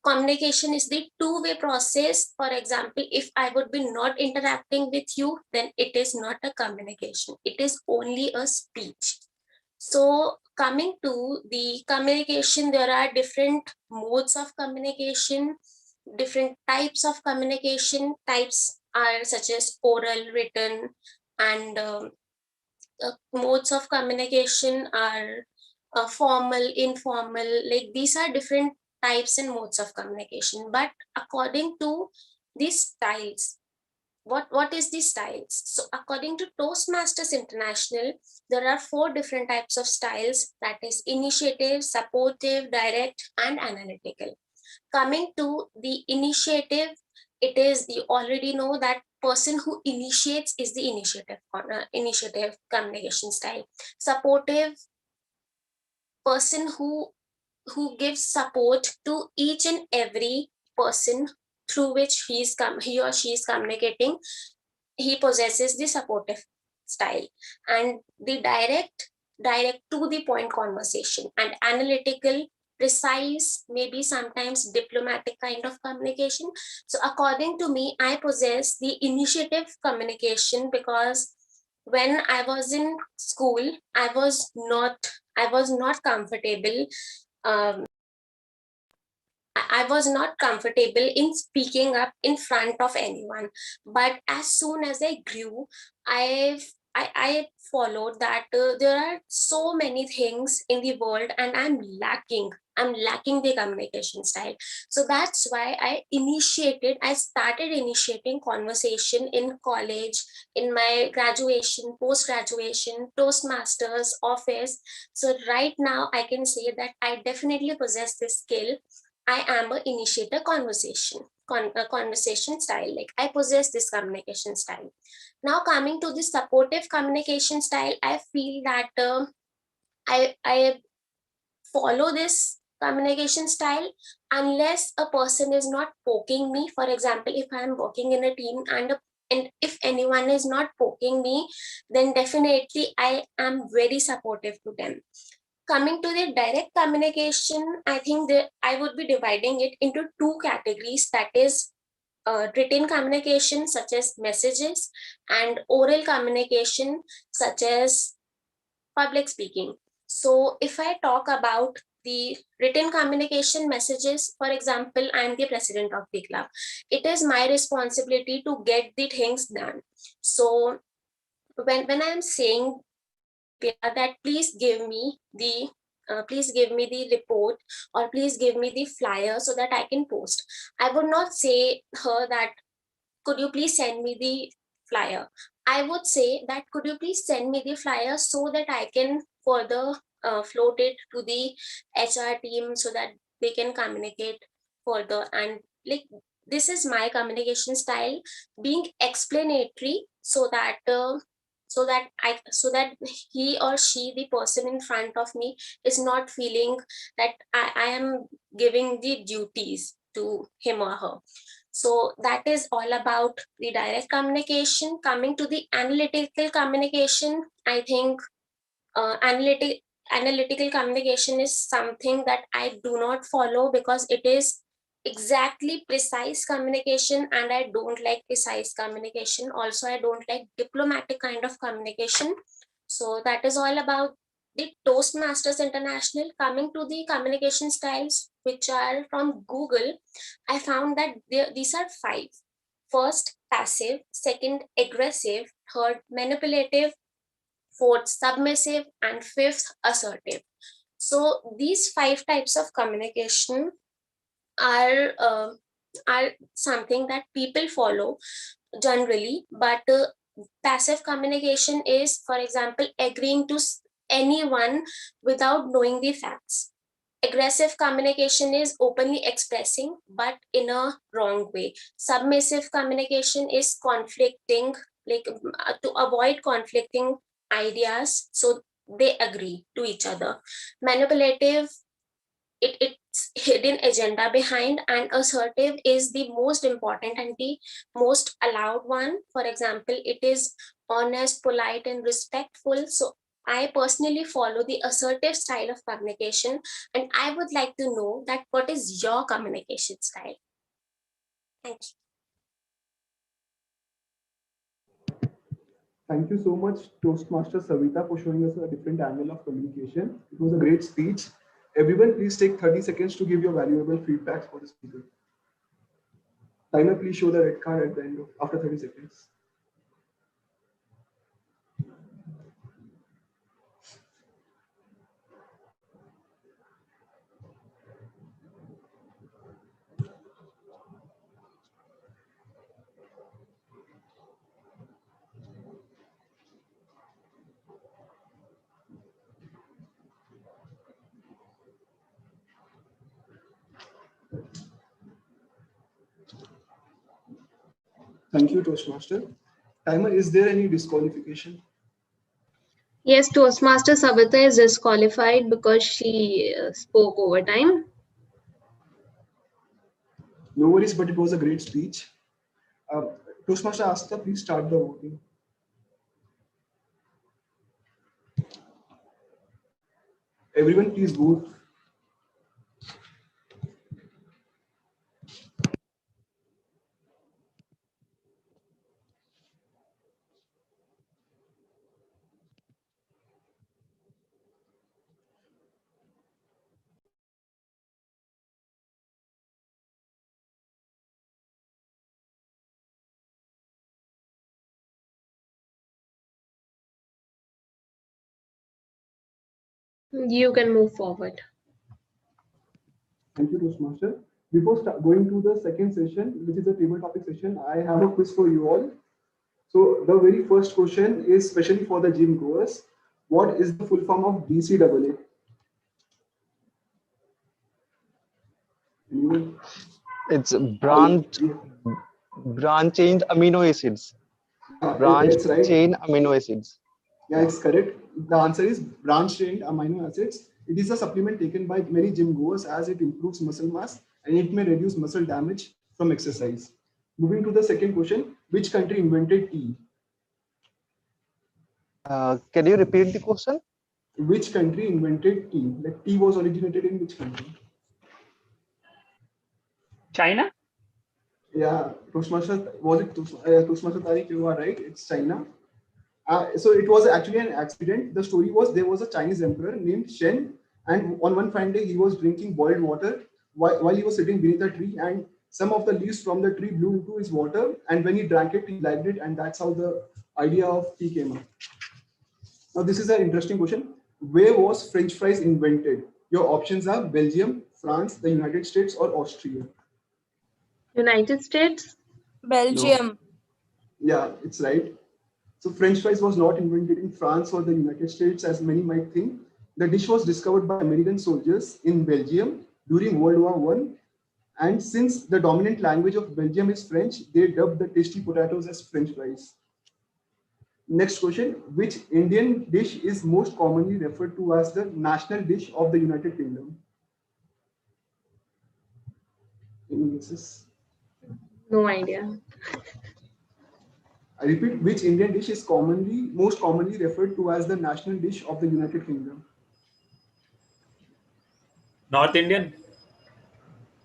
communication is the two-way process. For example, if I would be not interacting with you, then it is not a communication, it is only a speech. So coming to the communication, there are different modes of communication, different types of communication. Types are such as oral, written, and modes of communication are formal, informal. Like, these are different types and modes of communication. But according to these styles, what is the styles? So according to Toastmasters International, there are 4 different types of styles, that is initiative, supportive, direct, and analytical. Coming to the initiative, it is, you already know that person who initiates is the initiative communication style. Supportive, person who gives support to each and every person through which he or she is communicating, he possesses the supportive style. And the direct to the point conversation. And analytical, precise, maybe sometimes diplomatic kind of communication. So according to me, I possess the initiative communication, because when I was in school, I was not comfortable. I was not comfortable in speaking up in front of anyone. But as soon as I grew, I followed that there are so many things in the world, and I'm lacking the communication style. So that's why I started initiating conversation in college, in my graduation, post graduation, Toastmasters, office. So right now I can say that I definitely possess this skill. I am a initiator conversation style. Like, I possess this communication style. Now coming to the supportive communication style, I feel that I follow this communication style unless a person is not poking me. For example, if I am working in a team and if anyone is not poking me, then definitely I am very supportive to them. Coming to the direct communication, I think that I would be dividing it into two categories, that is written communication such as messages and oral communication such as public speaking. So if I talk about the written communication messages, for example, I'm the president of the club. It is my responsibility to get the things done. So when I'm saying to Divya that please give me the report, or please give me the flyer so that I can post, I would not say her that could you please send me the flyer. I would say that could you please send me the flyer so that I can further float it to the HR team so that they can communicate further. And like, this is my communication style, being explanatory so that so that he or she, the person in front of me, is not feeling that I am giving the duties to him or her. So that is all about the direct communication. Coming to the analytical communication, I think analytical communication is something that I do not follow because it is exactly precise communication, and I don't like precise communication. Also, I don't like diplomatic kind of communication. So that is all about the Toastmasters International. Coming to the communication styles which are from Google, I found that these are five. First, passive; second, aggressive; third, manipulative; fourth, submissive; and fifth, assertive. So these five types of communication are are something that people follow generally, but passive communication is, for example, agreeing to anyone without knowing the facts. Aggressive communication is openly expressing but in a wrong way. Submissive communication is conflicting, like to avoid conflicting ideas, so they agree to each other. Manipulative, it's hidden agenda behind, and assertive is the most important and the most allowed one. For example, it is honest, polite, and respectful. So I personally follow the assertive style of communication, and I would like to know that what is your communication style. Thank you. Thank you so much, Toastmaster Savita, for showing us a different angle of communication. It was a great speech. Everyone, please take 30 seconds to give your valuable feedbacks for the speaker. Timer, please show the red card at the end of after 30 seconds. Thank you, Toastmaster. Timer, is there any disqualification? Yes, Toastmaster Savita is disqualified because she spoke overtime. No worries, but it was a great speech. Toastmaster Asta, please start the voting. Everyone, please vote. You can move forward. Thank you, Toastmaster. Before going to the second session, which is a table topic session, I have a quiz for you all. So the very first question is especially for the gym goers. What is the full form of BCAA? Anyone? It's Yeah. branch chain amino acids. Yeah, Branch it's right. chain amino acids. Yeah, it's correct. The answer is branched chain amino acids. It is a supplement taken by many gym goers as it improves muscle mass and it may reduce muscle damage from exercise. Moving to the second question, which country invented tea? Can you repeat the question? Which country invented tea? Like tea was originated in which country? China? Yeah, Toastmaster, was it Toastmaster Tariq? You are right. It's China. So it was actually an accident. The story was there was a Chinese emperor named Shen, and on one fine day he was drinking boiled water while he was sitting beneath a tree, and some of the leaves from the tree blew into his water, and when he drank it, he liked it, and that's how the idea of tea came up. Now this is an interesting question. Where was French fries invented? Your options are Belgium, France, the United States, or Austria. United States? No. Belgium. Yeah, it's right. So French fries was not invented in France or the United States, as many might think. The dish was discovered by American soldiers in Belgium during World War One. And since the dominant language of Belgium is French, they dubbed the tasty potatoes as French fries. Next question, which Indian dish is most commonly referred to as the national dish of the United Kingdom? Any guesses? No idea. I repeat, which Indian dish is most commonly referred to as the national dish of the United Kingdom? North Indian.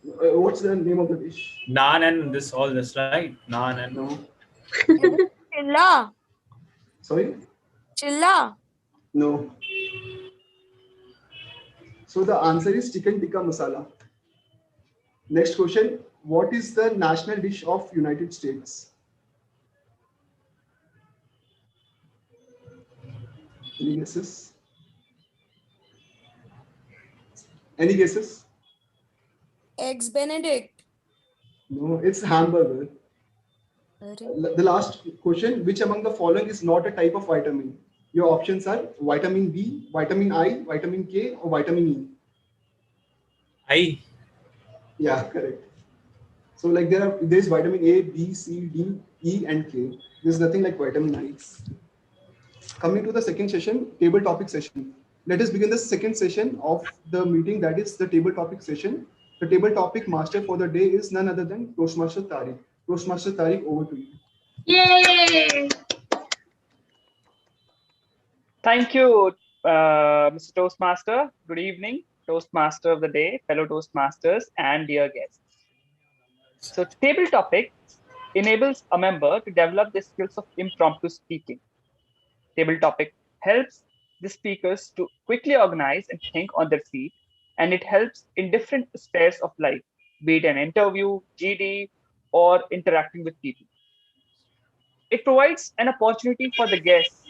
What's the name of the dish? Naan and this, right? Naan and No. Chilla. Sorry? Chilla. No. So the answer is chicken tikka masala. Next question. What is the national dish of United States? Any guesses? Any guesses? Eggs Benedict. No, it's hamburger. The last question. Which among the following is not a type of vitamin? Your options are vitamin B, vitamin I, vitamin K, or vitamin E. I. Yeah, correct. So like there's vitamin A, B, C, D, E, and K. There's nothing like vitamin I. Coming to the second session, table topic session. Let us begin the second session of the meeting, that is the table topic session. The table topic master for the day is none other than Toastmaster Tariq. Toastmaster Tariq, over to you. Yay! Thank you, Mr. Toastmaster. Good evening, Toastmaster of the day, fellow Toastmasters, and dear guests. So, table topic enables a member to develop the skills of impromptu speaking. Table topic helps the speakers to quickly organize and think on their feet, and it helps in different spheres of life, be it an interview, GD, or interacting with people. It provides an opportunity for the guests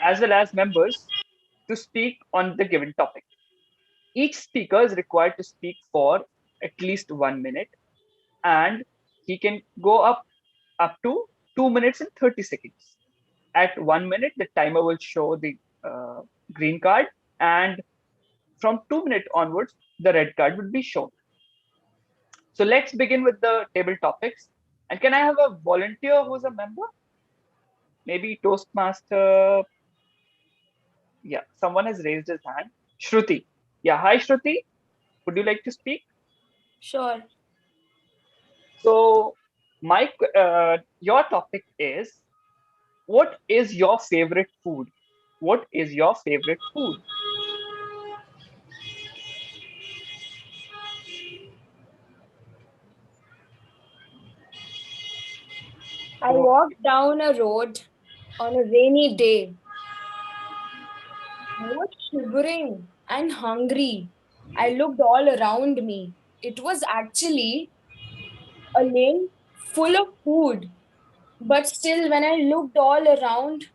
as well as members to speak on the given topic. Each speaker is required to speak for at least 1 minute, and he can go up to 2 minutes and 30 seconds. At 1 minute, the timer will show the green card, and from 2 minutes onwards, the red card will be shown. So let's begin with the table topics. And can I have a volunteer who's a member? Maybe Toastmaster. Yeah, someone has raised his hand. Shruti. Yeah, hi Shruti. Would you like to speak? Sure. So, Mike, your topic is, what is your favorite food? What is your favorite food? I So, walked down a road on a rainy day. I was shivering and hungry. I looked all around me. It was actually a lane full of food. But still, when I looked all around,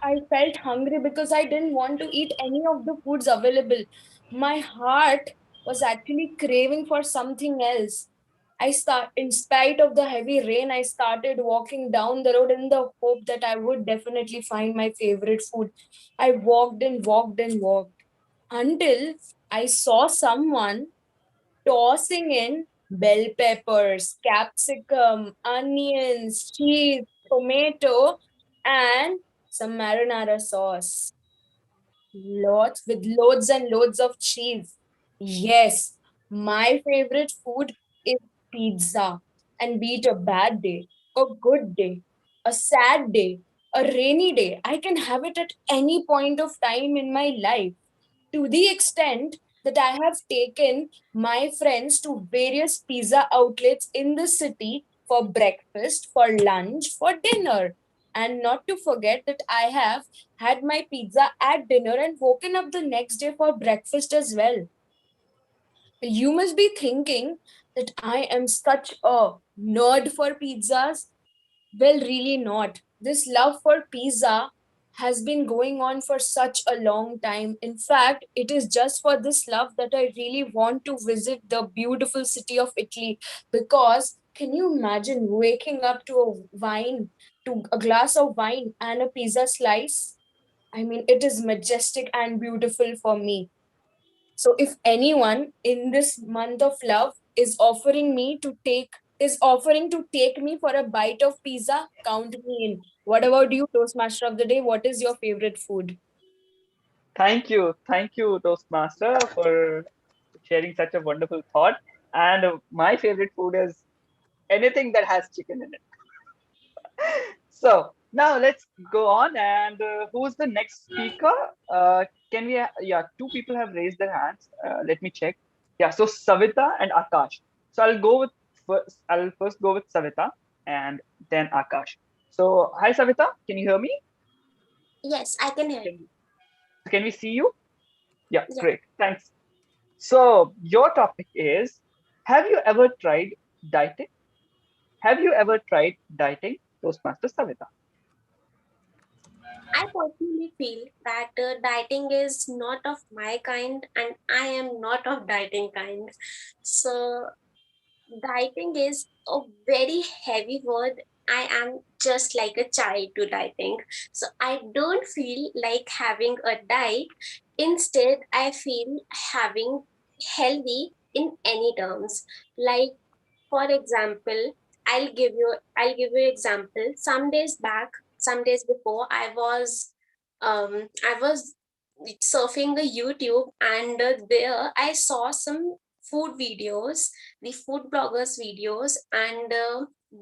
I felt hungry because I didn't want to eat any of the foods available. My heart was actually craving for something else. In spite of the heavy rain, I started walking down the road in the hope that I would definitely find my favorite food. I walked and walked and walked until I saw someone tossing in bell peppers, capsicum, onions, cheese, tomato, and some marinara sauce, lots with loads and loads of cheese. Yes, my favorite food is pizza. And be it a bad day, a good day, a sad day, a rainy day, I can have it at any point of time in my life, to the extent that I have taken my friends to various pizza outlets in the city for breakfast, for lunch, for dinner. And not to forget that I have had my pizza at dinner and woken up the next day for breakfast as well. You must be thinking that I am such a nerd for pizzas. Well, really not. This love for pizza has been going on for such a long time. In fact, it is just for this love that I really want to visit the beautiful city of Italy. Because can you imagine waking up to to a glass of wine and a pizza slice? I mean, it is majestic and beautiful for me. So if anyone in this month of love is offering to take me for a bite of pizza, count me in. What about you, Toastmaster of the day? What is your favorite food? Thank you, Toastmaster, for sharing such a wonderful thought. And my favorite food is anything that has chicken in it. So now let's go on. And who's the next speaker? Can we? Yeah, two people have raised their hands. Let me check. Yeah, so Savita and Akash. So I'll first go with Savita and then Akash. So hi Savita, can you hear me? Yes, I can hear Can, you. can we see you? Yeah, Yeah. great. Thanks. So your topic is: have you ever tried dieting? Have you ever tried dieting, Toastmaster Savita? I personally feel that dieting is not of my kind, and I am not of dieting kind. So dieting is a very heavy word. I am just like a child to dieting. So I don't feel like having a diet. Instead, I feel having healthy in any terms. Like, for example, I'll give you example. Some days before, I was surfing the YouTube, and there I saw some food videos, the food bloggers videos, and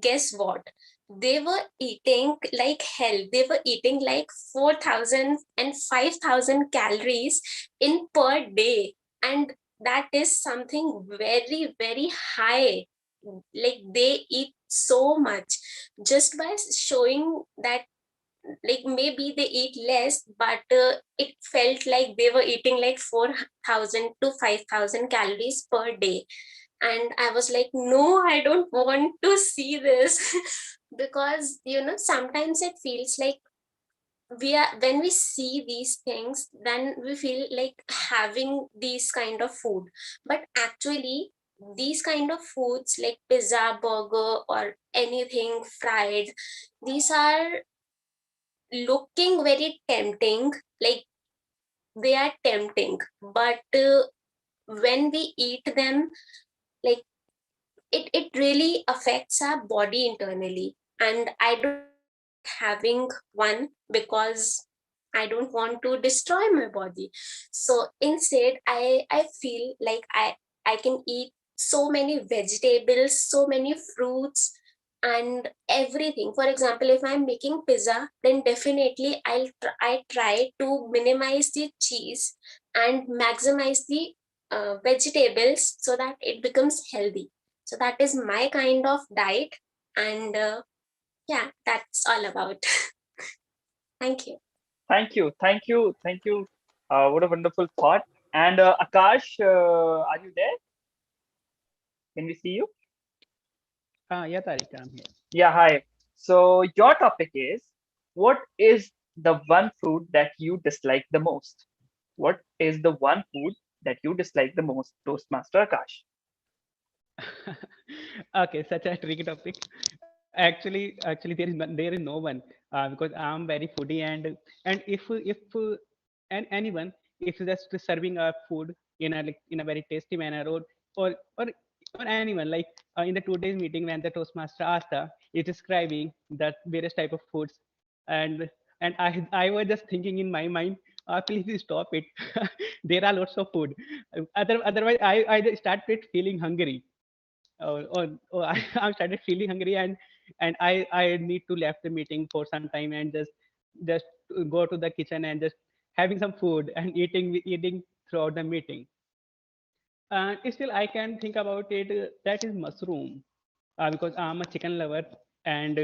guess what? They were eating like hell. They were eating like 4,000 and 5,000 calories in per day, and that is something very, very high. Like, they eat so much. Just by showing that, like, maybe they eat less, but it felt like they were eating like 4,000 to 5,000 calories per day. And I was like, no, I don't want to see this. Because sometimes it feels like when we see these things, then we feel like having these kind of food. But actually, these kind of foods like pizza, burger, or anything fried, these are looking very tempting. Like, they are tempting, but when we eat them, like, it really affects our body internally. And I don't like having one, because I don't want to destroy my body. So instead, I feel like I can eat so many vegetables, so many fruits, and everything. For example, if I'm making pizza, then definitely I try to minimize the cheese and maximize the vegetables, so that it becomes healthy. So that is my kind of diet, and yeah, that's all about. Thank you. Thank you. What a wonderful thought. And Akash, are you there? Can we see you? Yeah, Tarika, I'm here. Yeah, hi. So your topic is: what is the one food that you dislike the most? What is the one food that you dislike the most, Toastmaster Akash? Okay, such a tricky topic. Actually, there is no one, because I'm very foodie, and if and anyone is just serving a food in a very tasty manner, or or anyone, like in the today's meeting when the Toastmaster Asta is describing that various type of foods, and and I was just thinking in my mind, please stop it. There are lots of food. Otherwise, I just started feeling hungry. Or I started feeling hungry, and I need to left the meeting for some time and just go to the kitchen and just having some food and eating throughout the meeting. And still I can think about it. That is mushroom, because I'm a chicken lover, and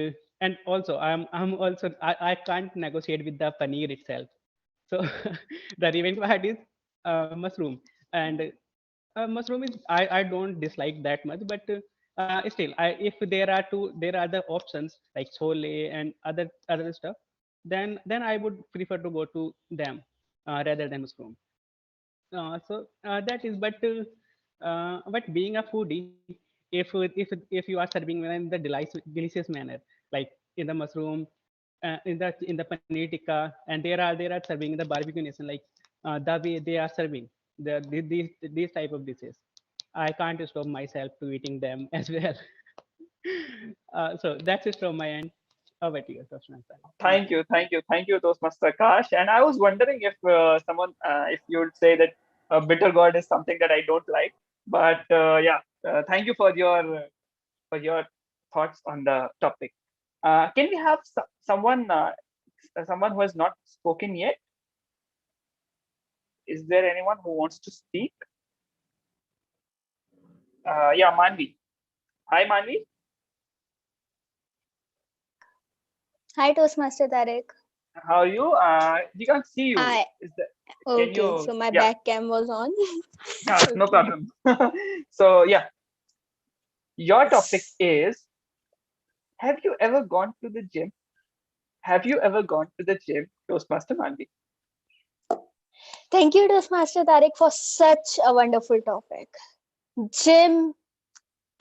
also I'm also I can't negotiate with the paneer itself. So the revenge part is mushroom, and mushroom is I don't dislike that much, but still if there are the options like chole and other stuff, then I would prefer to go to them rather than mushroom. That is, but being a foodie, if you are serving in the delicious manner, like in the mushroom, in the paneer tikka, and there are serving in the barbecue nation, like the way they are serving these type of dishes, I can't stop myself to eating them as well. So that's it from my end. Over to you, Toshman. Thank you. Thank you, Toastmaster Akash. And I was wondering if if you would say that bitter gourd is something that I don't like, but yeah, thank you for your thoughts on the topic. Can we have someone who has not spoken yet? Is there anyone who wants to speak? Yeah, Manvi. Hi, Manvi. Hi, Toastmaster Tarek. How are you? We can't see you. Hi. Can Okay, you? so my Yeah, back cam was on. no Okay. problem. So yeah, your topic is: have you ever gone to the gym? Have you ever gone to the gym, Toastmaster Manvi? Thank you, Toastmaster Tarek, for such a wonderful topic. Gym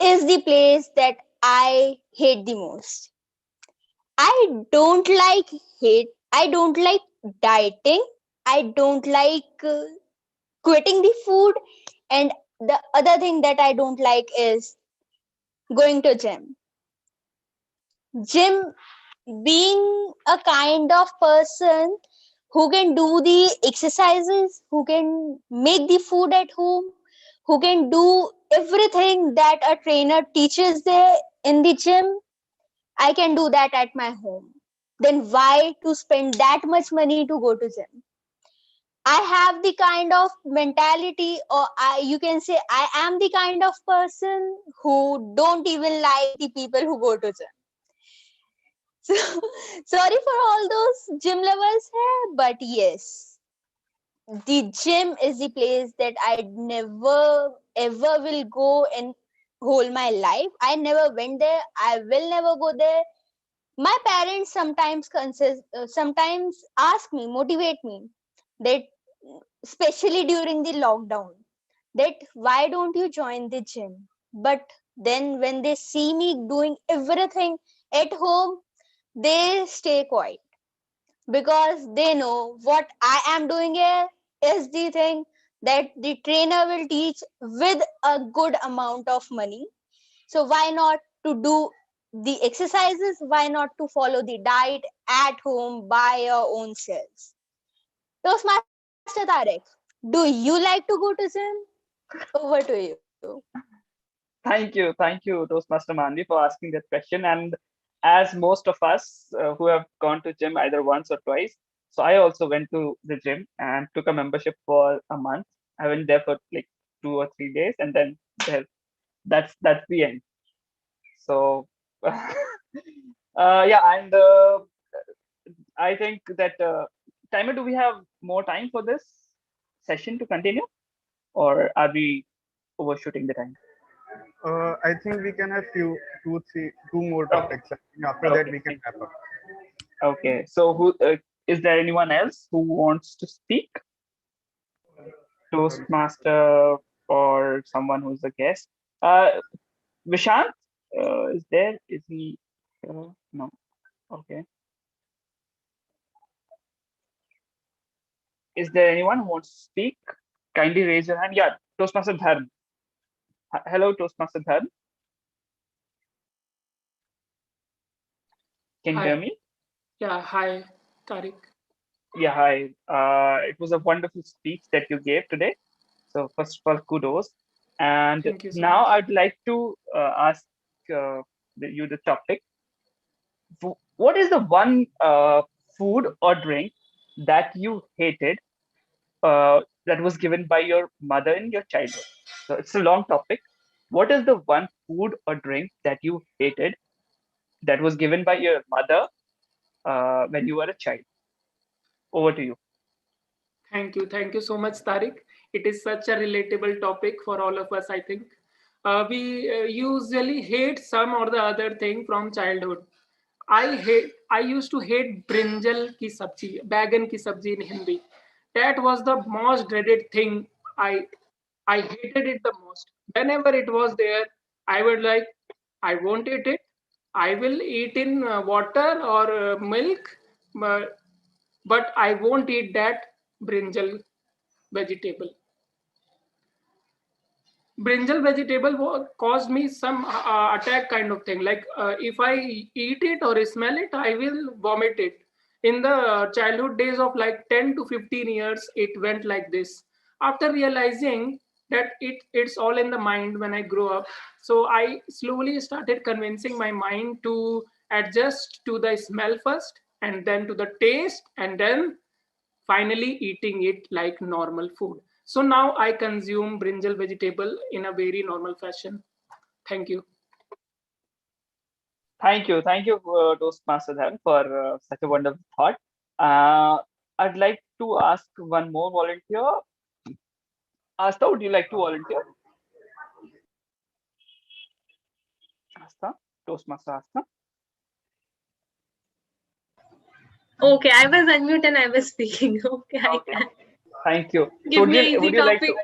is the place that I hate the most. I don't like hate. I don't like dieting. I don't like quitting the food. And the other thing that I don't like is going to gym. Gym being a kind of person who can do the exercises, who can make the food at home, who can do everything that a trainer teaches there in the gym. I can do that at my home. Then why to spend that much money to go to gym? I have the kind of mentality, or you can say I am the kind of person who don't even like the people who go to gym. So, sorry for all those gym lovers here, but yes, the gym is the place that I never ever will go in whole my life. I never went there. I will never go there. My parents sometimes ask me, motivate me, that especially during the lockdown, that why don't you join the gym? But then when they see me doing everything at home, they stay quiet because they know what I am doing here is the thing that the trainer will teach with a good amount of money. So why not to do the exercises? Why not to follow the diet at home by your own selves? Toastmaster Tarek, do you like to go to gym? Over to you. Thank you, Toastmaster Manvi, for asking that question. And as most of us who have gone to gym either once or twice, so I also went to the gym and took a membership for a month. I went there for like 2 or 3 days, and then there, that's the end. So, yeah, and I think that timer. Do we have more time for this session to continue, or are we overshooting the time? I think we can have two more Okay. topics. I think after that Okay. we can wrap up. Okay. So, who is there anyone else who wants to speak? Toastmaster or someone who's a guest? Vishant, is there? Is he? No. Okay. Is there anyone who wants to speak? Kindly raise your hand. Yeah, Toastmaster Dharm. Hello, Toastmaster Dharm. Can you Hi. hear me? Yeah, hi. Tariq. Yeah, hi. It was a wonderful speech that you gave today. So first of all, kudos. And Thank you so now much. I'd like to ask you the topic. What is the one food or drink that you hated that was given by your mother in your childhood? So it's a long topic. What is the one food or drink that you hated that was given by your mother when you were a child? Over to you. Thank you so much, Tariq. It is such a relatable topic for all of us, I think. We usually hate some or the other thing from childhood. I used to hate brinjal ki sabji, bagan ki sabji in Hindi. That was the most dreaded thing. I I hated it the most. Whenever it was there, I would like, I won't eat it. I will eat in water or milk, but, but I won't eat that brinjal vegetable. Brinjal vegetable caused me some attack kind of thing. Like if I eat it or smell it, I will vomit it. In the childhood days of like 10 to 15 years, it went like this. After realizing that it's all in the mind when I grew up, so I slowly started convincing my mind to adjust to the smell first, and then to the taste, and then finally eating it like normal food. So now I consume brinjal vegetable in a very normal fashion. Thank you. Thank you, Toastmaster Dhan, for such a wonderful thought. Uh, I'd like to ask one more volunteer. Asta, would you like to volunteer? Asta, Toastmaster Asta. Okay, I was unmute and I was speaking. Okay, I Okay, can. thank you. So Give me an would easy you like to?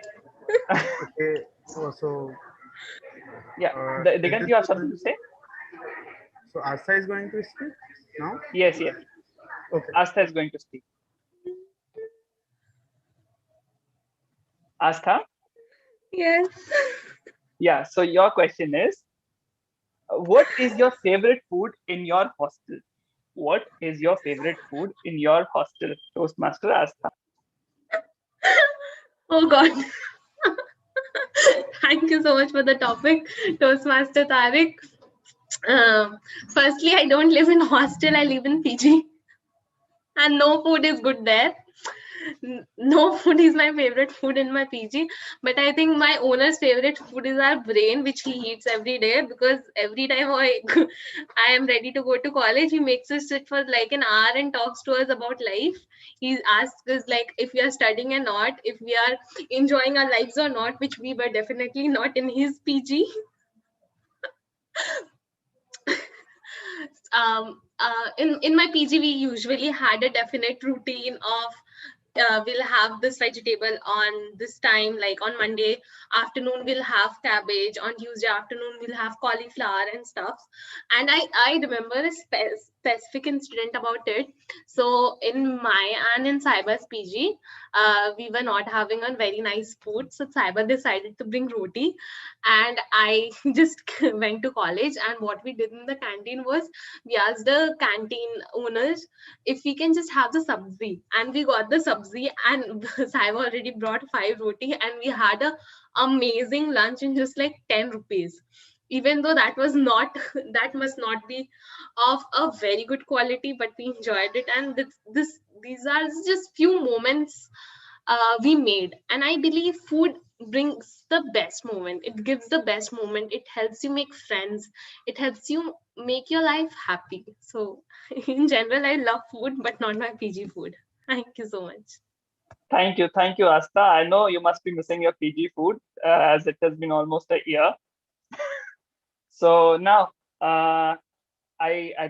topic. Okay, so Yeah, is Digant, this you have going something to to, say? so Asa is going to speak now? Yes, yes. Okay. Asta is going to speak. Asta? Yes. Yeah, so your question is, what is your favorite food in your hostel? What is your favorite food in your hostel? Toastmaster Asta. Oh God. Thank you so much for the topic, Toastmaster Tariq. Firstly, I don't live in hostel. I live in PG, and no food is good there. No food is my favorite food in my PG, but I think my owner's favorite food is our brain, which he eats every day, because every time I am ready to go to college, he makes us sit for like an hour and talks to us about life. He asks us like if we are studying or not, if we are enjoying our lives or not, which we were definitely not in his PG. In my PG, we usually had a definite routine of we'll have this vegetable on this time, like on Monday afternoon we'll have cabbage, on Tuesday afternoon we'll have cauliflower and stuff. And I remember a specific incident about it. So in my and in Cyber's PG, we were not having a very nice food, so Cyber decided to bring roti, and I just went to college. And what we did in the canteen was we asked the canteen owners if we can just have the sabzi, and we got the sabzi, and Saib already brought 5 roti, and we had a amazing lunch in just like 10 rupees, even though that was not that must not be of a very good quality, but we enjoyed it. And these are just few moments we made. And I believe food brings the best moment, it gives the best moment, it helps you make friends, it helps you make your life happy. So in general, I love food, but not my PG food. Thank you so much. Thank you, Asta. I know you must be missing your PG food as it has been almost a year. So now, I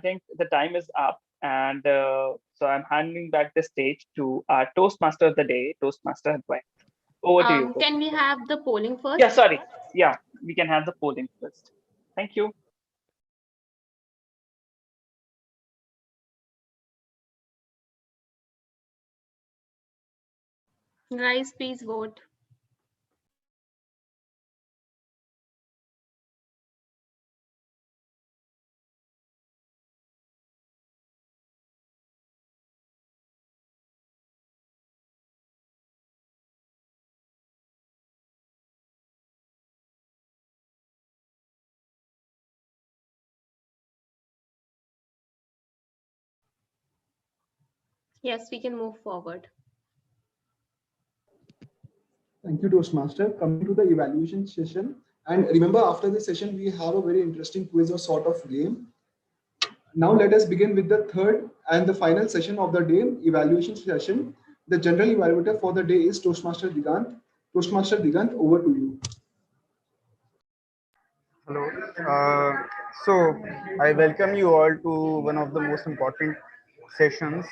think the time is up, and so I'm handing back the stage to our Toastmaster of the day, Toastmaster Advait. Over to you. Can we have the polling first? Yeah, sorry. Yeah, we can have the polling first. Thank you. Guys, please vote. Yes, we can move forward. Thank you, Toastmaster. Coming to the evaluation session. And remember, after this session, we have a very interesting quiz or sort of game. Now let us begin with the third and the final session of the day, evaluation session. The general evaluator for the day is Toastmaster Digant. Toastmaster Digant, over to you. Hello. So I welcome you all to one of the most important sessions.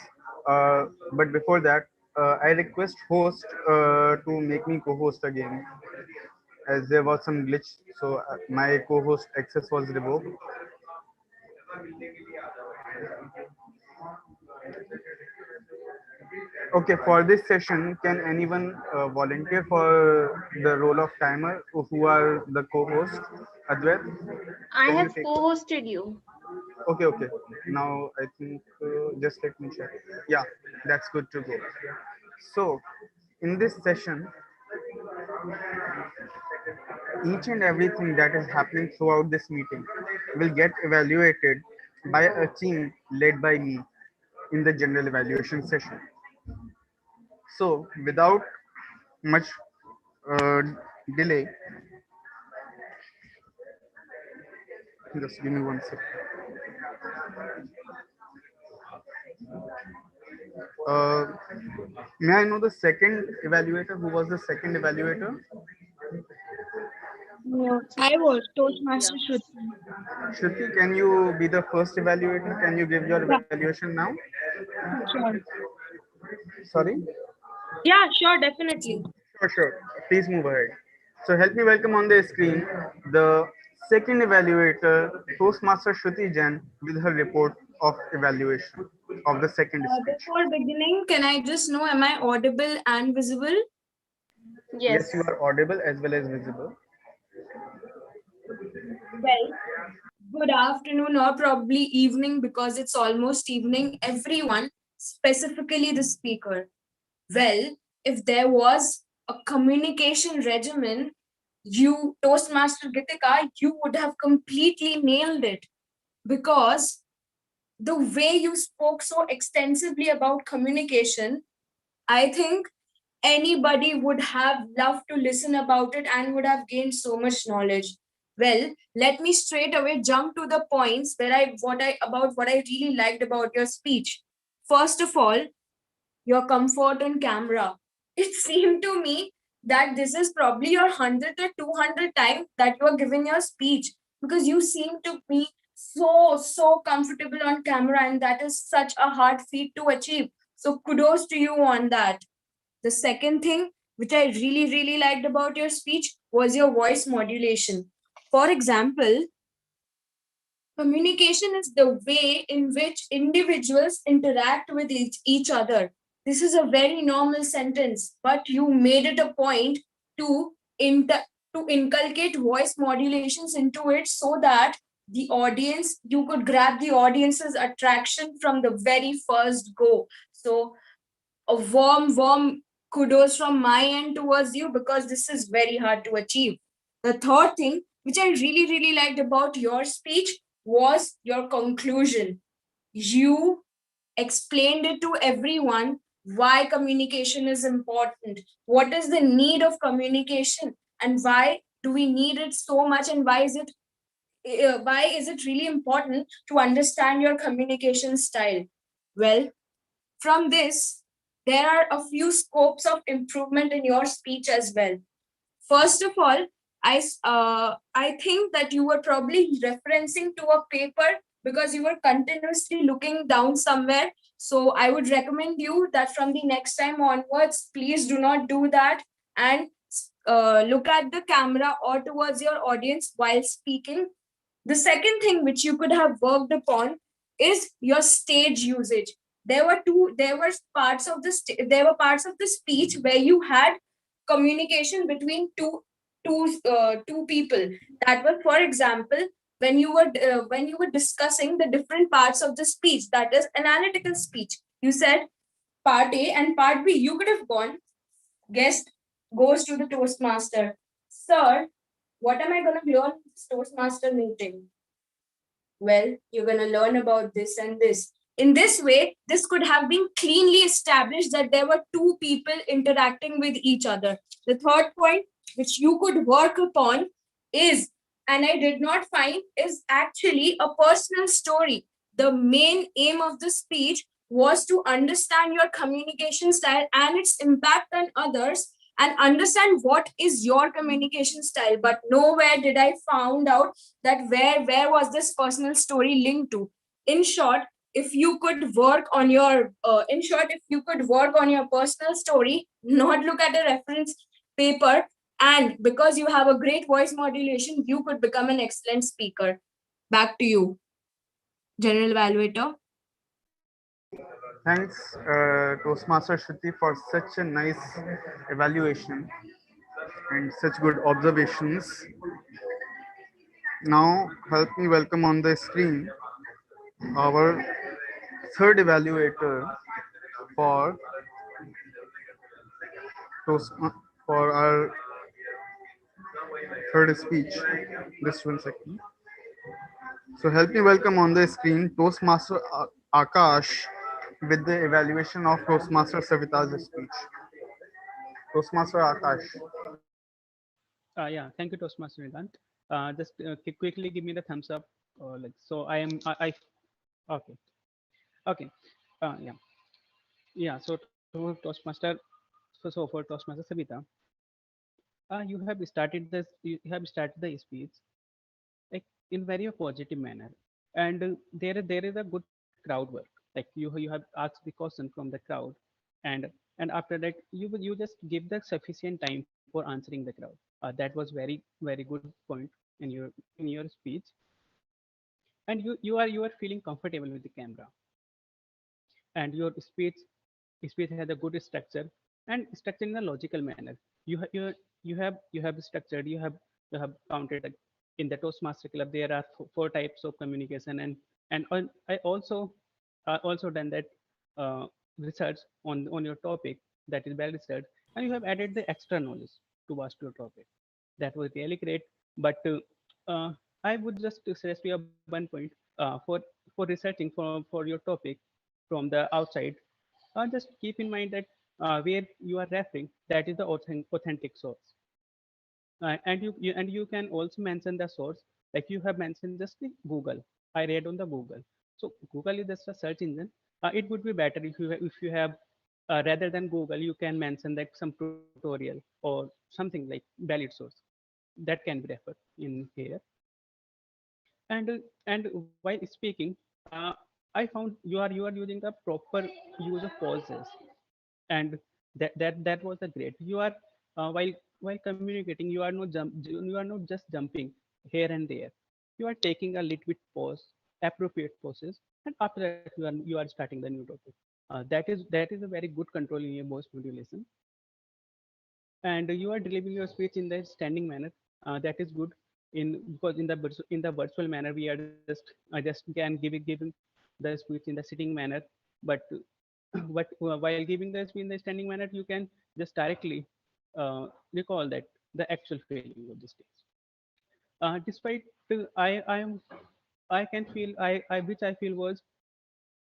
But before that, I request host to make me co-host again, as there was some glitch. So my co-host access was revoked. Okay, for this session, can anyone volunteer for the role of timer who are the co-host? Advait, I can you have take? co-hosted you. Okay, okay. Now I think just let me check. Yeah, that's good to go. So, in this session, each and everything that is happening throughout this meeting will get evaluated by a team led by me in the general evaluation session. So, without much uh, delay, just give me one second. Uh, may I know the second evaluator? Who was the second evaluator? I was Yeah. Toastmaster Shruti. Shruti, can you be the first evaluator? Can you give your Yeah, evaluation now? sure. Sorry? Yeah, sure, definitely. Sure, sure. Please move ahead. So help me welcome on the screen the second evaluator, Toastmaster Shruti Jain, with her report of evaluation of the second speech. Before beginning, can I just know, am I audible and visible? Yes, you Yes. are audible as well as visible. Well, good afternoon or probably evening because it's almost evening, everyone, specifically the speaker. Well, if there was a communication regimen, you, Toastmaster Gitika, you would have completely nailed it because the way you spoke so extensively about communication, I think anybody would have loved to listen about it and would have gained so much knowledge. Well, let me straight away jump to the points where what I really liked about your speech. First of all, your comfort on camera. It seemed to me that this is probably your 100th or 200th time that you are giving your speech because you seem to be so comfortable on camera, and that is such a hard feat to achieve. So kudos to you on that. The second thing which I really liked about your speech was your voice modulation. For example, communication is the way in which individuals interact with each other. This is a very normal sentence, but you made it a point to to inculcate voice modulations into it so that the audience, you could grab the audience's attraction from the very first go. So a warm kudos from my end towards you because this is very hard to achieve. The third thing, which I really liked about your speech, was your conclusion. You explained it to everyone why communication is important, what is the need of communication, and why do we need it so much, and why is it really important to understand your communication style. Well, from this, there are a few scopes of improvement in your speech as well. First of all, I think that you were probably referencing to a paper because you were continuously looking down somewhere. So I would recommend you that from the next time onwards, please do not do that and look at the camera or towards your audience while speaking. The second thing which you could have worked upon is your stage usage. There were parts of there were parts of the speech where you had communication between two people. That was, for example, when you were discussing the different parts of the speech, that is analytical speech. You said part A and part B. You could have gone, guest goes to the Toastmaster. Sir, what am I going to learn in this Toastmaster meeting? Well, you're going to learn about this and this. In this way, this could have been cleanly established that there were two people interacting with each other. The third point, which you could work upon, is, and I did not find, is actually a personal story. The main aim of the speech was to understand your communication style and its impact on others, and understand what is your communication style. But nowhere did I found out that where was this personal story linked to. In short, if you could work on your if you could work on your personal story, not look at a reference paper, and because you have a great voice modulation, you could become an excellent speaker. Back to you, general evaluator. Thanks, Toastmaster Shruti, for such a nice evaluation and such good observations. Now, help me welcome on the screen our third evaluator for Toast for our third speech. Just 1 second. So help me welcome on the screen Toastmaster Akash with the evaluation of Toastmaster Savita's speech. Toastmaster Akash. Yeah, thank you, Toastmaster Nidant. Just quickly give me the thumbs up. Like so, I okay, okay. Yeah, yeah. So to Toastmaster, so for Toastmaster Sabita, you have started this. You have started the speech like in very positive manner, and there is a good crowd work. Like you have asked the question from the crowd, and after that you just give the sufficient time for answering the crowd. That was very good point in your speech, and you are feeling comfortable with the camera, and your speech has a good structure, and structure in a logical manner. You have structured, you have counted, like, in the Toastmaster Club there are four types of communication, I also done that uh, research on your topic, that is well researched, and you have added the extra knowledge towards your topic. That was really great. But uh, I would just suggest you one point, for researching for your topic from the outside. Just keep in mind that where you are referring, that is the authentic source. And you can also mention the source, like you have mentioned just the Google. I read on the Google. So Google is just a search engine. It would be better if you have, rather than Google, you can mention like some tutorial or something like valid source that can be referred in here. And while speaking, uh, I found you are using the proper use of pauses, and that was a great. You are, while communicating, you are not just jumping here and there. You are taking a little bit pause, appropriate pauses, and after that you are starting the new topic. That is a very good control in your voice modulation, and you are delivering your speech in the standing manner. That is good, in because in the virtual manner we are just, I just can giving the speech in the sitting manner. But but while giving the speech in the standing manner, you can just directly recall that the actual feeling of the stage. Despite I can feel, I which I feel was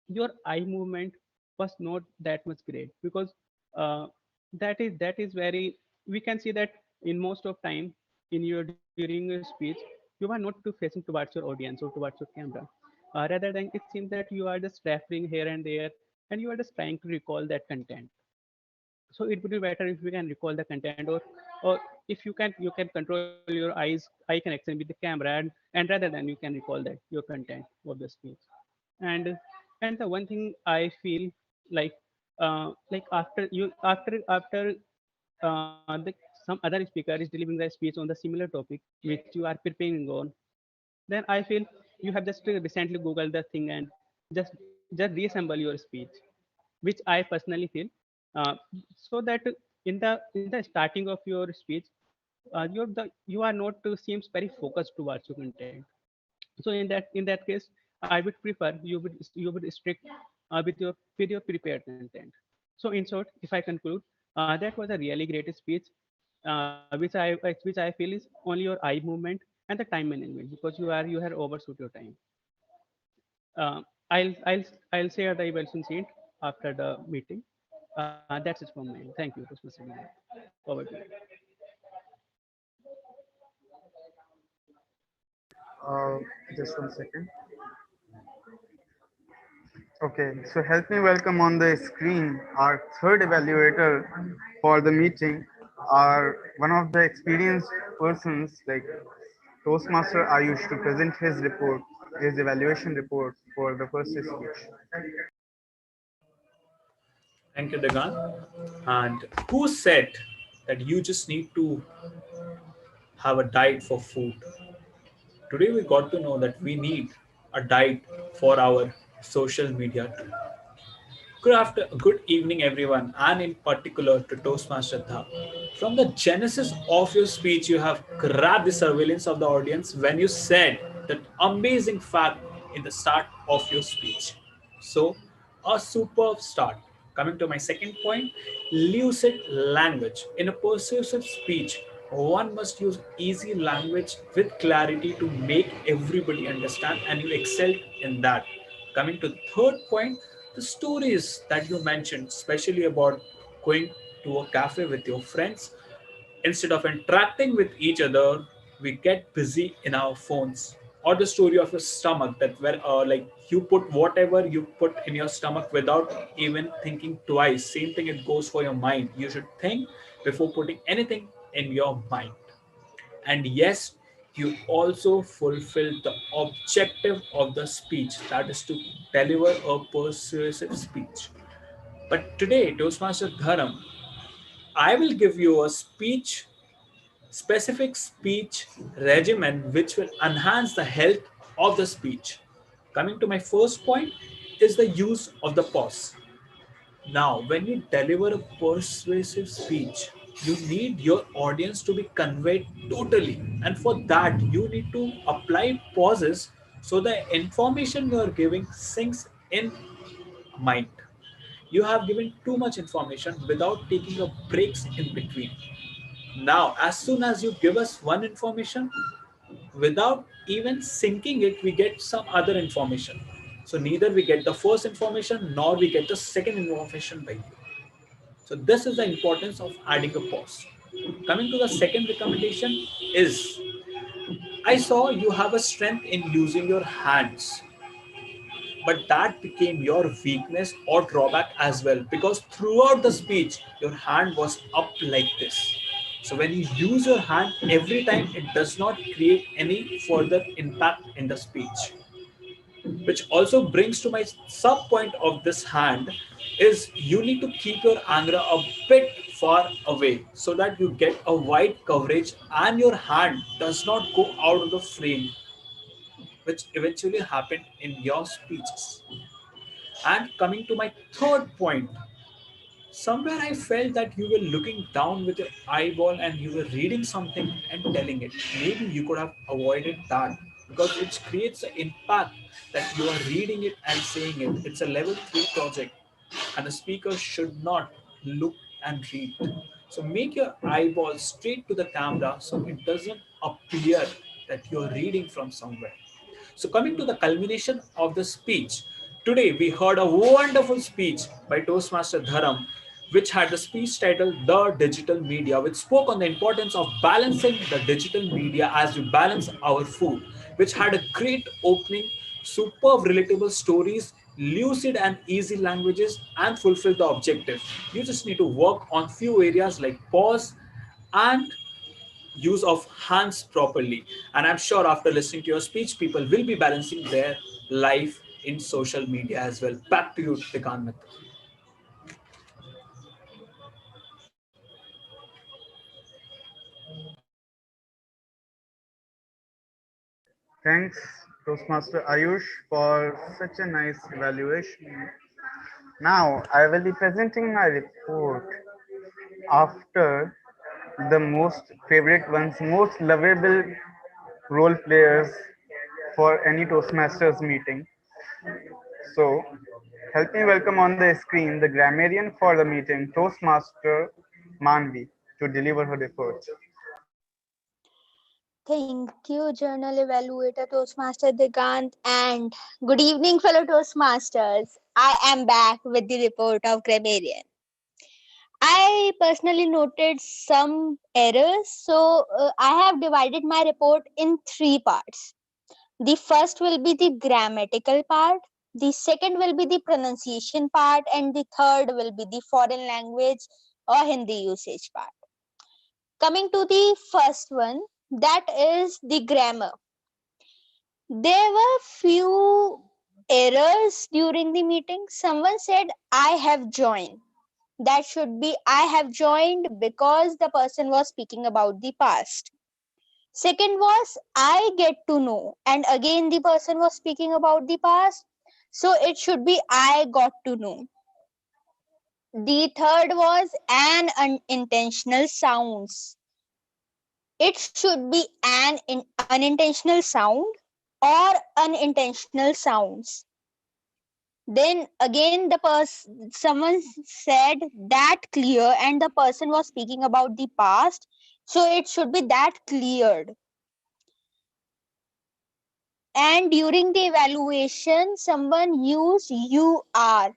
your eye movement was not that much great, because uh, that is very, we can see that in most of time in your during your speech, you are not to facing towards your audience or towards your camera. Rather than, it seems that you are just referring here and there, and you are just trying to recall that content. So it would be better if you can recall the content, or if you can control your eye connection with the camera, and rather than you can recall that your content of the speech. And and the one thing I feel, like, after some other speaker is delivering the speech on the similar topic which you are preparing on, then I feel you have just recently googled the thing and just reassemble your speech, which I personally feel. uh, so that in the starting of your speech, you are not seems very focused towards your content. So in that case, I would prefer you would stick with your prepared content. So in short, if I conclude, that was a really great speech, which I feel is only your eye movement and the time management, because you have overshoot your time. I'll I'll I'll share the evaluation sheet after the meeting. That's it from me. Thank you, Toastmaster Leader. Over to you. Uh, just 1 second. Okay, so help me welcome on the screen our third evaluator for the meeting, our one of the experienced persons like Toastmaster Ayush to present his report, his evaluation report for the first speech. Thank you, Degan. And who said that you just need to have a diet for food? Today we got to know that we need a diet for our social media too. Good evening, everyone, and in particular to Toastmaster Dha. From the genesis of your speech, you have grabbed the surveillance of the audience when you said that amazing fact in the start of your speech. So, a superb start. Coming to my second point, lucid language. In a persuasive speech, one must use easy language with clarity to make everybody understand, and you excelled in that. Coming to the third point, the stories that you mentioned, especially about going to a cafe with your friends, instead of interacting with each other, we get busy in our phones. Or the story of your stomach that where like you put whatever you put in your stomach without even thinking twice. Same thing it goes for your mind. You should think before putting anything in your mind. And yes, you also fulfill the objective of the speech, that is to deliver a persuasive speech. But today, Toastmaster Dharam, I will give you a speech, specific speech regimen which will enhance the health of the speech. Coming to my first point is the use of the pause. Now, when you deliver a persuasive speech, you need your audience to be conveyed totally. And for that, you need to apply pauses so the information you are giving sinks in mind. You have given too much information without taking a breaks in between. Now, as soon as you give us one information, without even syncing it, we get some other information. So neither we get the first information nor we get the second information by you. So this is the importance of adding a pause. Coming to the second recommendation is, I saw you have a strength in using your hands, but that became your weakness or drawback as well because throughout the speech your hand was up like this. So when you use your hand every time, it does not create any further impact in the speech. Which also brings to my sub point of this hand is you need to keep your anger a bit far away so that you get a wide coverage and your hand does not go out of the frame, which eventually happened in your speeches. And coming to my third point, somewhere I felt that you were looking down with your eyeball and you were reading something and telling it. Maybe you could have avoided that because it creates an impact that you are reading it and saying it. It's a level 3 project and the speaker should not look and read. So make your eyeball straight to the camera so it doesn't appear that you're reading from somewhere. So, coming to the culmination of the speech, today we heard a wonderful speech by Toastmaster Dharam, which had the speech title The Digital Media, which spoke on the importance of balancing the digital media as we balance our food, which had a great opening, superb relatable stories, lucid and easy languages, and fulfill the objective. You just need to work on few areas like pause and use of hands properly. And I'm sure after listening to your speech, people will be balancing their life in social media as well. Back to you, Tikant. Thanks, Toastmaster Ayush, for such a nice evaluation. Now, I will be presenting my report after the most favorite ones, most lovable role players for any Toastmasters meeting. So, help me welcome on the screen the grammarian for the meeting, Toastmaster Manvi, to deliver her report. Thank you, Journal Evaluator Toastmaster Digant, and good evening, fellow Toastmasters. I am back with the report of grammarian. I personally noted some errors, so I have divided my report in three parts. The first will be the grammatical part, the second will be the pronunciation part, and the third will be the foreign language or Hindi usage part. Coming to the first one, that is the grammar. There were few errors during the meeting. Someone said, I have joined. That should be, I have joined because the person was speaking about the past. Second was, I get to know. And again, the person was speaking about the past. So it should be, I got to know. The third was an unintentional sounds. It should be an unintentional sound or unintentional sounds. Then again, someone said that clear, and the person was speaking about the past, so it should be that cleared. And during the evaluation, someone used you are,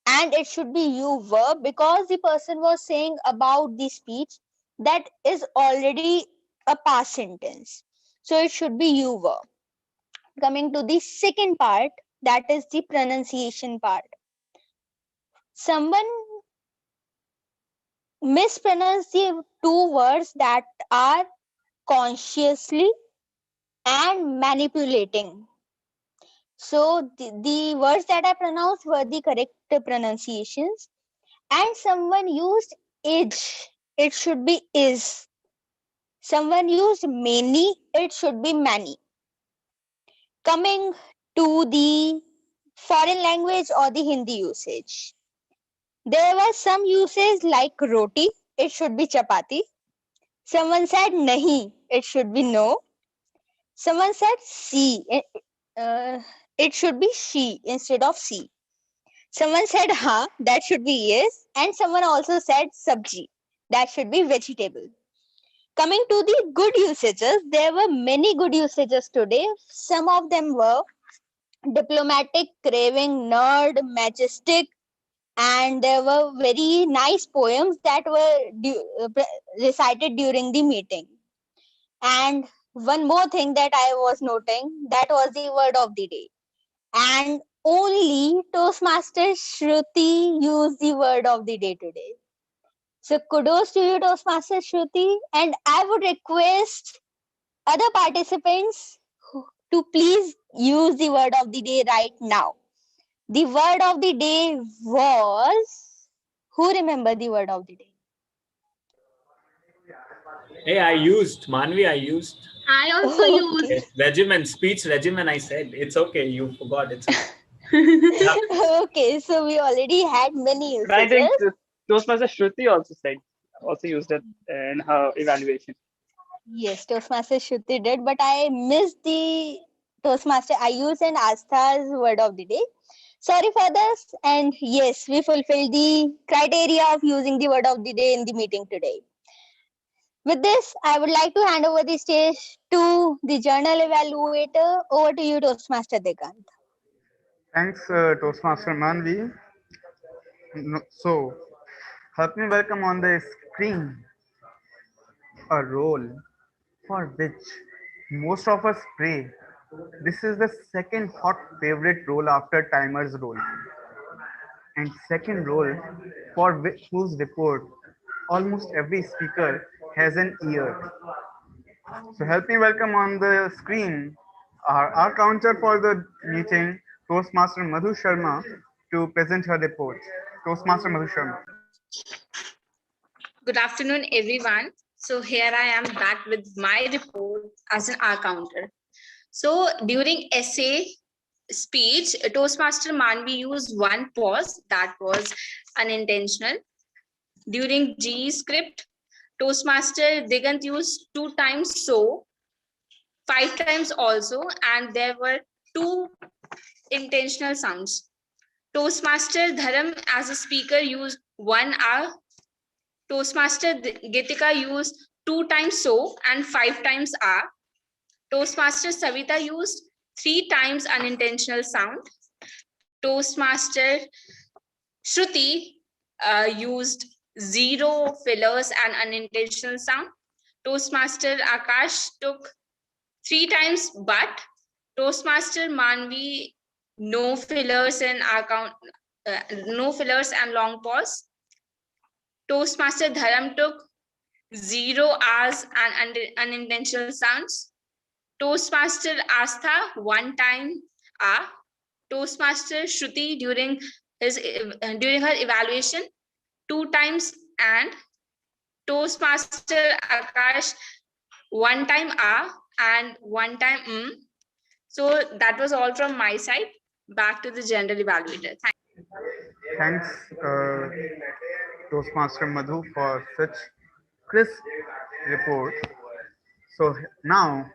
and it should be you were, because the person was saying about the speech that is already a past sentence, so it should be you were. Coming to the second part, that is the pronunciation part. Someone mispronounced the two words that are consciously and manipulating. So the words that I pronounced were the correct pronunciations. And someone used is. It should be is. Someone used many. It should be many. Coming to the foreign language or the Hindi usage. There was some usage like roti. It should be chapati. Someone said nahi. It should be no. Someone said see. It should be she instead of see. Someone said ha. That should be yes. And someone also said sabji. That should be vegetable. Coming to the good usages, there were many good usages today. Some of them were diplomatic, craving, nerd, majestic, and there were very nice poems that were recited during the meeting. And one more thing that I was noting, that was the word of the day. And only Toastmaster Shruti used the word of the day today. So kudos to you, Toastmaster Shruti. And I would request other participants to please use the word of the day right now. The word of the day was, who remember the word of the day? Hey, I used Manvi. I used. I also used. Yes, regimen, speech regimen. I said it's okay. You forgot. It's okay. Okay, so we already had many But I think usages. Toastmaster Shruti also used it in her evaluation. Yes, Toastmaster Shruti did, but I missed the Toastmaster Ayush and Astha's word of the day. Sorry for this. And yes, we fulfilled the criteria of using the word of the day in the meeting today. With this, I would like to hand over the stage to the journal evaluator. Over to you, Toastmaster Digant. Thanks, Toastmaster Manvi. So, help me welcome on the screen a role for which most of us pray. This is the second hot favorite role after timer's role, and second role for whose report almost every speaker has an ear. So help me welcome on the screen our counter for the meeting, Toastmaster Madhu Sharma, to present her report. Toastmaster Madhu Sharma. Good afternoon, everyone. So here I am back with my report as an R counter. So during essay speech, Toastmaster Manvi used one pause that was unintentional. During G script, Toastmaster Digant used 2 times so, 5 times also, and there were 2 intentional sounds. Toastmaster Dharam as a speaker used 1 hour. Toastmaster Gitika used 2 times so and 5 times are. Toastmaster Savita used 3 times unintentional sound. Toastmaster Shruti used 0 fillers and unintentional sound. Toastmaster Akash took 3 times but. Toastmaster Manvi, no fillers and no fillers and long pause. Toastmaster Dharam took 0 R's and unintentional sounds. Toastmaster Astha, 1 time A. Toastmaster Shruti during her evaluation, 2 times and. Toastmaster Akash, 1 time A and 1 time So that was all from my side. Back to the general evaluator. Thanks, Toastmaster Madhu, for such crisp report. So now,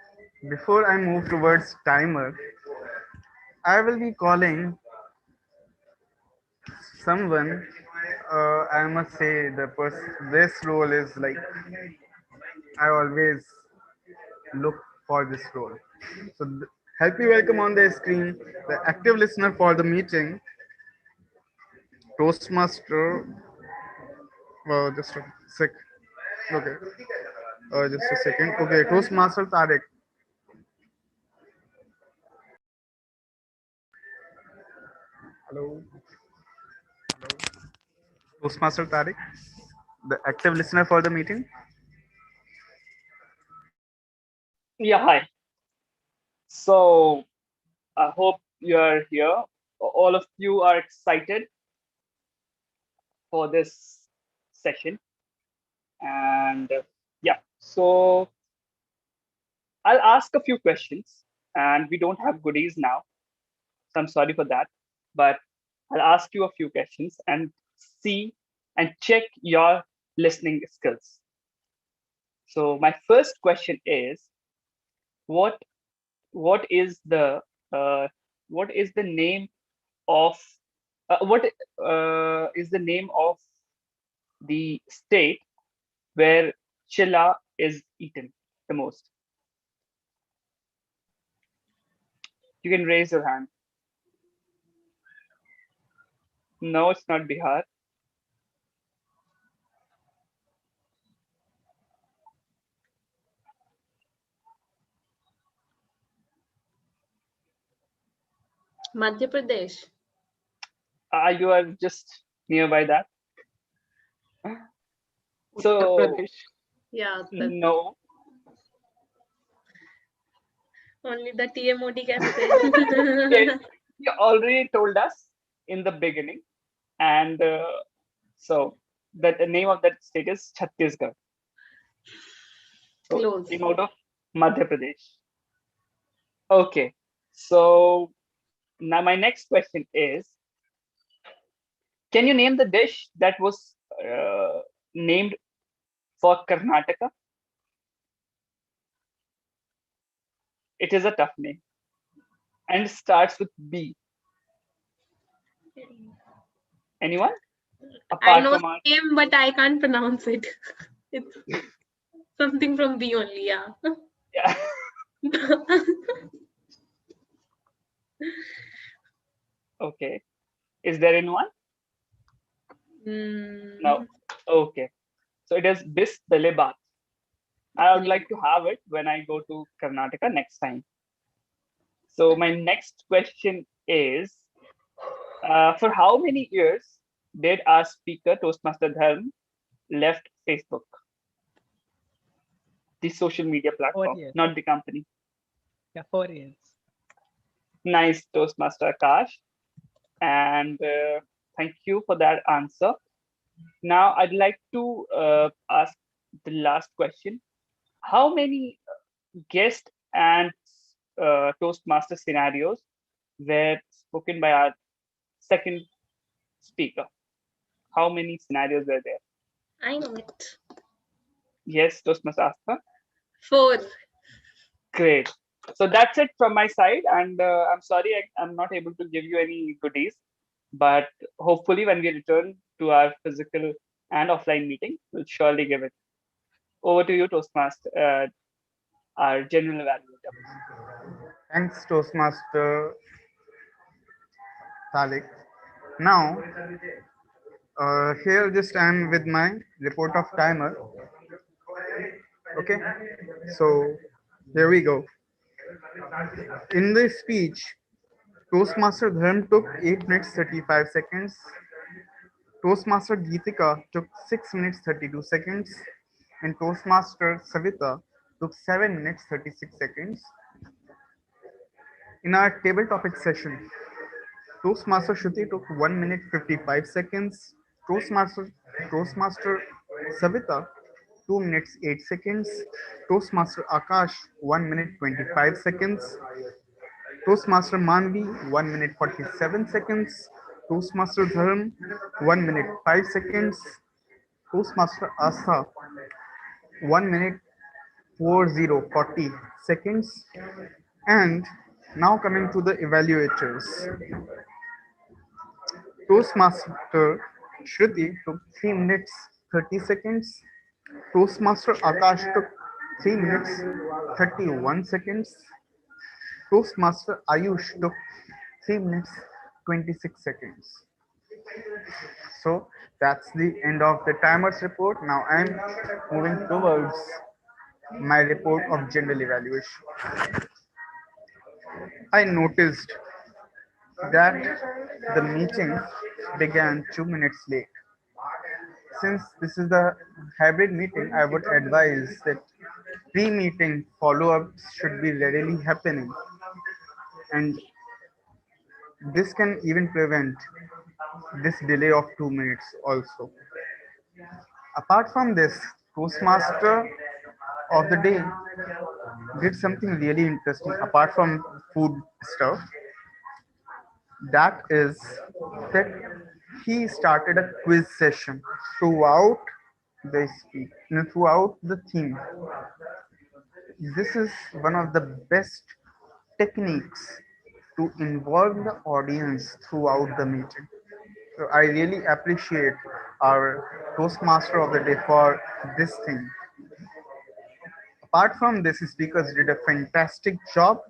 before I move towards timer, I will be calling someone. I must say this role is like I always look for this role. So help me welcome on the screen the active listener for the meeting, Toastmaster. Just a sec. Okay. Just a second. Okay, Toastmaster Tarek. Hello. Toastmaster Tarek, the active listener for the meeting. Yeah, hi. So I hope you are here. All of you are excited for this session. And yeah, so I'll ask a few questions, and we don't have goodies now. So I'm sorry for that. But I'll ask you a few questions and see and check your listening skills. So my first question is, what what is the uh, what is the name of what is the name of the state where chilla is eaten the most? You can raise your hand. No, it's not Bihar. Madhya Pradesh. You are just nearby that. So Yeah, no, only the TMOD can say. okay, you already told us in the beginning, and so that the name of that state is Chhattisgarh. So Close. came out of Madhya Pradesh. Okay, so now my next question is, can you name the dish that was named for Karnataka? It is a tough name and starts with B. Anyone? I Apart know from the our name, but I can't pronounce it. It's something from B only, yeah. yeah. Okay. Is there anyone? No. Okay. So it is bis bele baat. I would like to have it when I go to Karnataka next time. So my next question is, for how many years did our speaker Toastmaster Dharm left Facebook, the social media 4 platform, years. not the company? Yeah, 4 years. Nice, Toastmaster Akash. And thank you for that answer. Now I'd like to ask the last question. How many guest and Toastmaster scenarios were spoken by our second speaker? How many scenarios were there? I know it. Yes, Toastmaster Asta. 4. Great. So that's it from my side. And I'm sorry I'm not able to give you any goodies. But hopefully when we return to our physical and offline meeting, we'll surely give it. Over to you, Toastmaster, our general evaluator. Thanks, Toastmaster Talik. Now, here just I am with my report of timer. Okay, so here we go. In this speech, Toastmaster Dharm took 8 minutes 35 seconds. Toastmaster Geetika took 6 minutes 32 seconds. And Toastmaster Savita took 7 minutes 36 seconds. In our table topic session, Toastmaster Shruti took 1 minute 55 seconds. Toastmaster Savita 2 minutes 8 seconds. Toastmaster Akash 1 minute 25 seconds. Toastmaster Manvi 1 minute 47 seconds. Toastmaster Dharm 1 minute 5 seconds. Toastmaster Asa 1 minute 40 seconds. And now coming to the evaluators. Toastmaster Shruti took 3 minutes 30 seconds. Toastmaster Akash took 3 minutes 31 seconds. Toastmaster Ayush took 3 minutes 26 seconds. So that's the end of the timers report. Now I'm moving towards my report of general evaluation. I noticed that the meeting began 2 minutes late. Since this is the hybrid meeting, I would advise that pre-meeting follow-ups should be readily happening, and this can even prevent this delay of 2 minutes also. Apart from this, Toastmaster of the day did something really interesting apart from food stuff. That is that he started a quiz session throughout the speech, throughout the theme. This is one of the best techniques to involve the audience throughout the meeting. So I really appreciate our Toastmaster of the day for this thing. Apart from this, speakers did a fantastic job.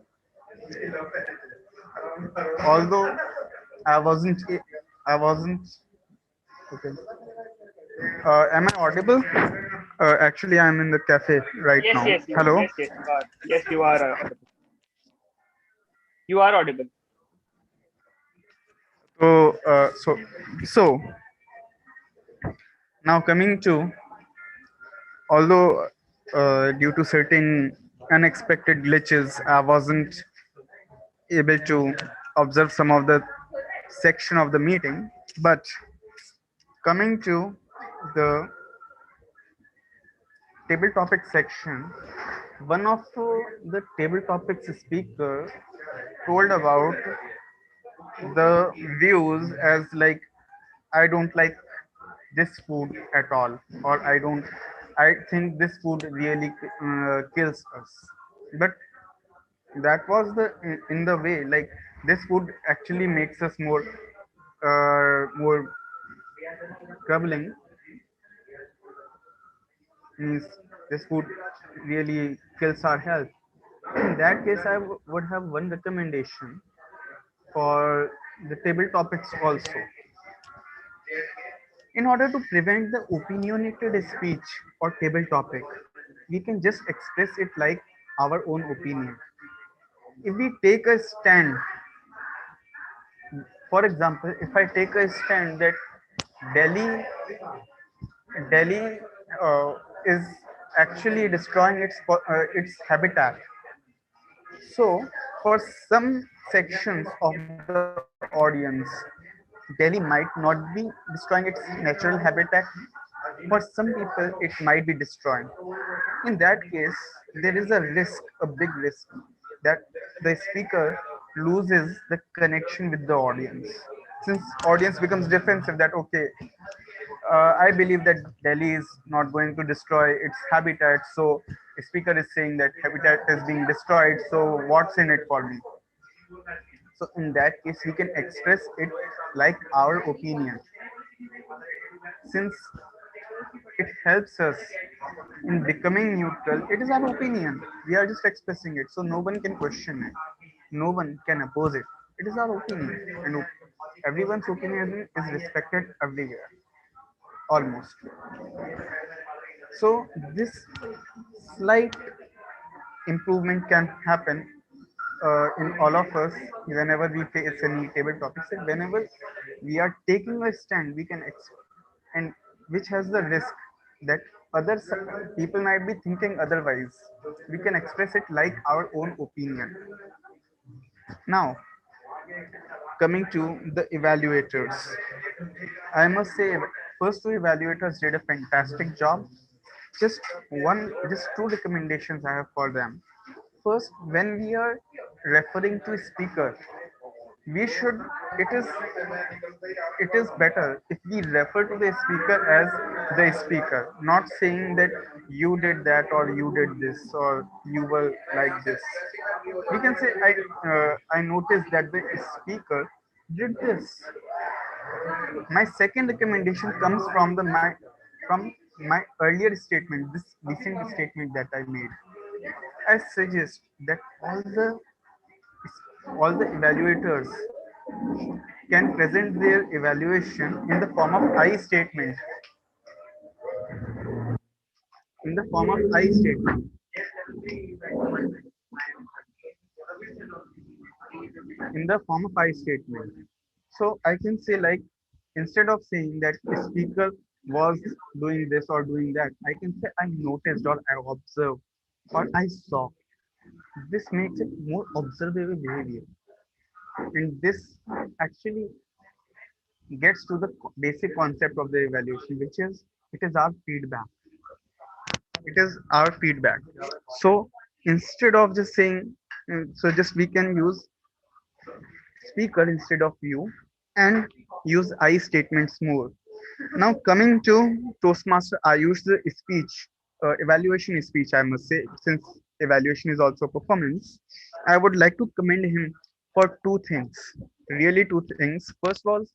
Although I wasn't, I wasn't. Okay. Am I audible? Actually, I'm in the cafe right Yes, now. yes, Hello. yes, you are. Yes, you are audible. You are audible. So now coming to, although due to certain unexpected glitches, I wasn't able to observe some of the section of the meeting. But coming to the table topic section, one of the table topics speaker told about the views as like, I don't like this food at all, or I think this food really kills us. But that was the in the way, like, this food actually makes us more troubling. Means this food really kills our health. In that case, I would have one recommendation for the table topics also. In order to prevent the opinionated speech or table topic, we can just express it like our own opinion. If we take a stand, for example, if I take a stand that Delhi, Delhi is actually destroying its habitat. So, for some sections of the audience, Delhi might not be destroying its natural habitat. For some people, it might be destroying. In that case, there is a risk, a big risk, that the speaker loses the connection with the audience. Since audience becomes defensive that, okay, I believe that Delhi is not going to destroy its habitat. So the speaker is saying that habitat is being destroyed. So what's in it for me? So in that case, we can express it like our opinion, since it helps us In becoming neutral, it is our opinion. We are just expressing it, so no one can question it. No one can oppose it. It is our opinion, and everyone's opinion is respected everywhere, almost. So this slight improvement can happen in all of us whenever we face any table topics, and whenever we are taking a stand, we can and which has the risk that others people might be thinking otherwise. We can express it like our own opinion. Now, coming to the evaluators, I must say, first two evaluators did a fantastic job. Just two recommendations I have for them. First, when we are referring to speaker, we should it is it is better if we refer to the speaker as the speaker, not saying that you did that or you did this or you were like this. We can say I noticed that the speaker did this. My second recommendation comes from my earlier statement, this recent statement that I made. I suggest that all the evaluators can present their evaluation in the form of I statement. In the form of I statement. In the form of I statement. So I can say, like, instead of saying that the speaker was doing this or doing that, I can say I noticed or I observed or I saw. This makes it more observable behavior. And this actually gets to the basic concept of the evaluation, which is it is our feedback. It is our feedback. So instead of just saying, so just we can use speaker instead of you and use I statements more. Now coming to Toastmaster Ayush's speech, evaluation speech, I must say, since evaluation is also performance, I would like to commend him for two things. Really, two things. First was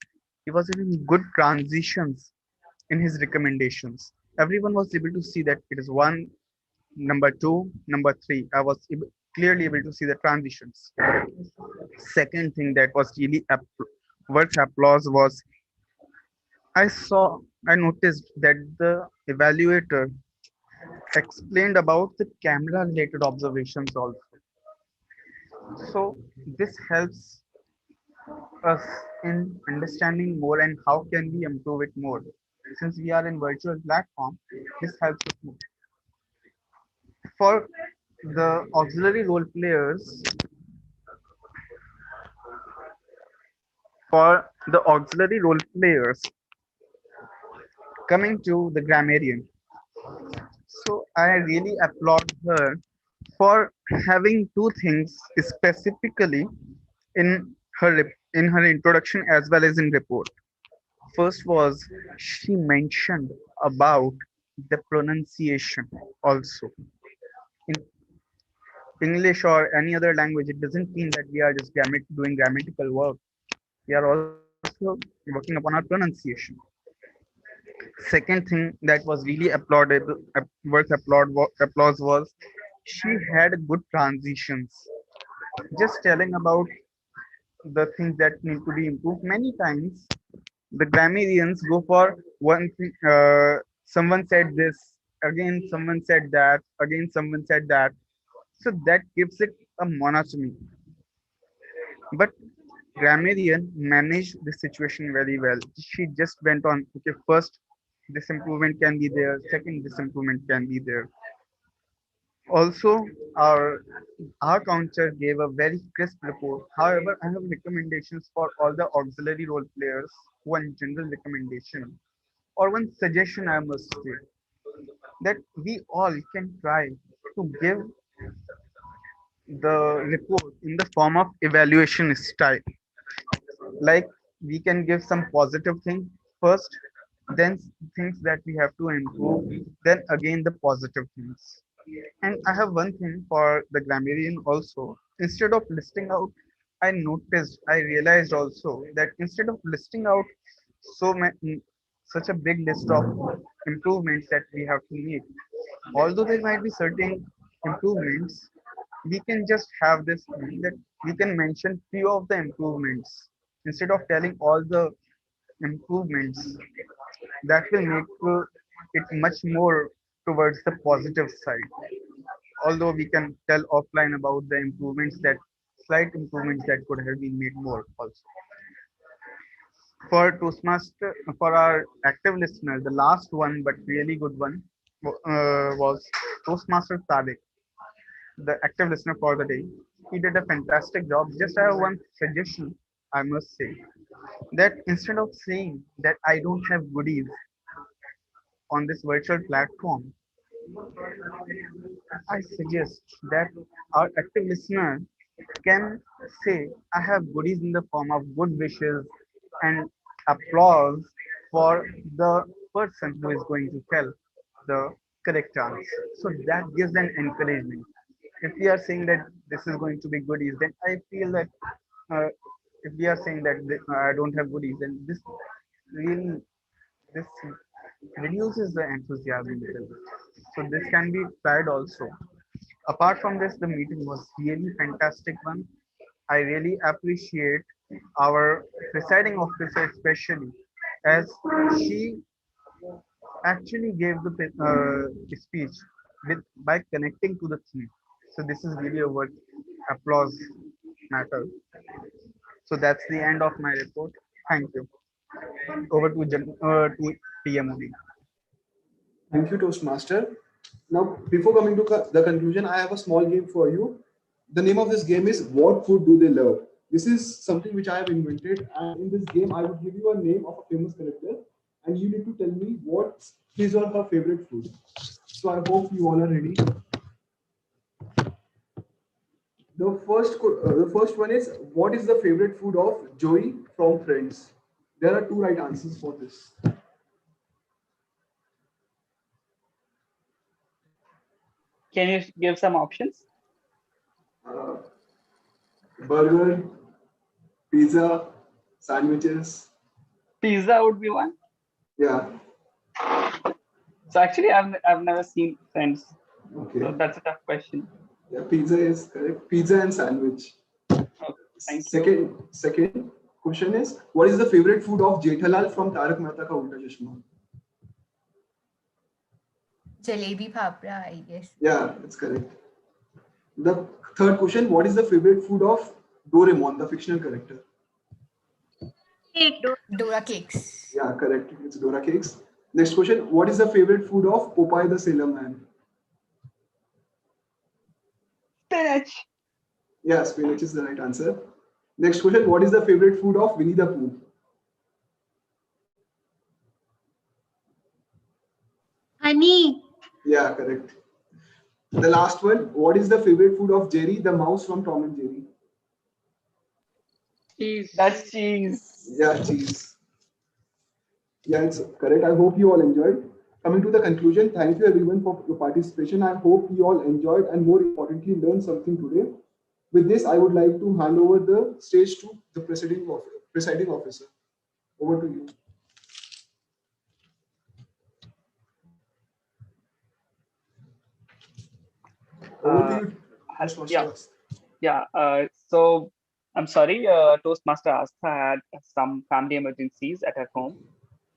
he was in good transitions in his recommendations. Everyone was able to see that it is one, number two, number three. I was clearly able to see the transitions. Second thing that was really worth applause was I noticed that the evaluator explained about the camera related observations also. So this helps us in understanding more and how can we improve it more. Since we are in virtual platform, this helps us more. For the auxiliary role players, for the auxiliary role players, coming to the grammarian. So I really applaud her for having two things specifically in in her introduction as well as in report. First was she mentioned about the pronunciation also. In English or any other language, it doesn't mean that we are just doing grammatical work. We are also working upon our pronunciation. Second thing that was really applaudable, worth applause was she had good transitions. Just telling about the things that need to be improved. Many times, the grammarians go for one thing. Someone said this, again someone said that, again someone said that. So that gives it a monotony. But grammarian managed the situation very well. She just went on, okay, first this improvement can be there, second this improvement can be there. Also, our counter gave a very crisp report. However, I have recommendations for all the auxiliary role players. One general recommendation or one suggestion I must say that we all can try to give the report in the form of evaluation style. Like we can give some positive thing first, then things that we have to improve, then again the positive things. And I have one thing for the grammarian also. Instead of listing out, I realized also that instead of listing out so many, such a big list of improvements that we have to make, Although there might be certain improvements, we can just have this thing that we can mention few of the improvements instead of telling all the improvements. That will make it much more towards the positive side. Although we can tell offline about the improvements, that slight improvements that could have been made more also. For Toastmaster, for our active listener, the last one but really good one was Toastmaster Tariq, the active listener for the day. He did a fantastic job. Just I have one suggestion, I must say, that instead of saying that I don't have goodies on this virtual platform, I suggest that our active listener can say, I have goodies in the form of good wishes and applause for the person who is going to tell the correct answer. So that gives an encouragement. If we are saying that this is going to be goodies, then I feel that uh, if we are saying that I don't have goodies, then really this reduces the enthusiasm a little bit. So this can be tried also. Apart from this, the meeting was really fantastic one. I really appreciate our presiding officer especially, as she actually gave the speech by connecting to the theme. So this is really a worth applause matter. So that's the end of my report. Thank you. Over to to TMOD. Thank you, Toastmaster. Now, before coming to the conclusion, I have a small game for you. The name of this game is What Food Do They Love? This is something which I have invented, and in this game, I would give you a name of a famous character, and you need to tell me what's his or her favorite food. So I hope you all are ready. The first one is, what is the favorite food of Joey from Friends? There are two right answers for this. Can you give some options? Uh, Burger, pizza, sandwiches. Pizza would be one. Yeah. So actually, I've never seen Friends. Okay. So that's a tough question. Yeah, pizza is correct. Pizza and sandwich. Okay, thank you. Second question is, what is the favorite food of Jethalal from Tarak Mehta Ka Ulta Chashma? Jalebi Phapra, I guess. Yeah, that's correct. The third question, what is the favorite food of Doraemon, the fictional character? Dora cakes. Yeah, correct. It's Dora cakes. Next question, what is the favorite food of Popeye the Sailor Man? Spinach. Yeah, spinach is the right answer. Next question, what is the favorite food of Winnie the Pooh? Honey. Yeah, correct. The last one, what is the favorite food of Jerry, the mouse from Tom and Jerry? Cheese. That's cheese. Yeah, cheese. Yeah, it's correct. I hope you all enjoyed. Coming to the conclusion, thank you everyone for your participation. I hope you all enjoyed and more importantly learned something today. With this, I would like to hand over the stage to the presiding officer. Over to you. Over to you, Yeah. Toastmaster. Yeah. So I'm sorry, Toastmaster Astha had some family emergencies at her home.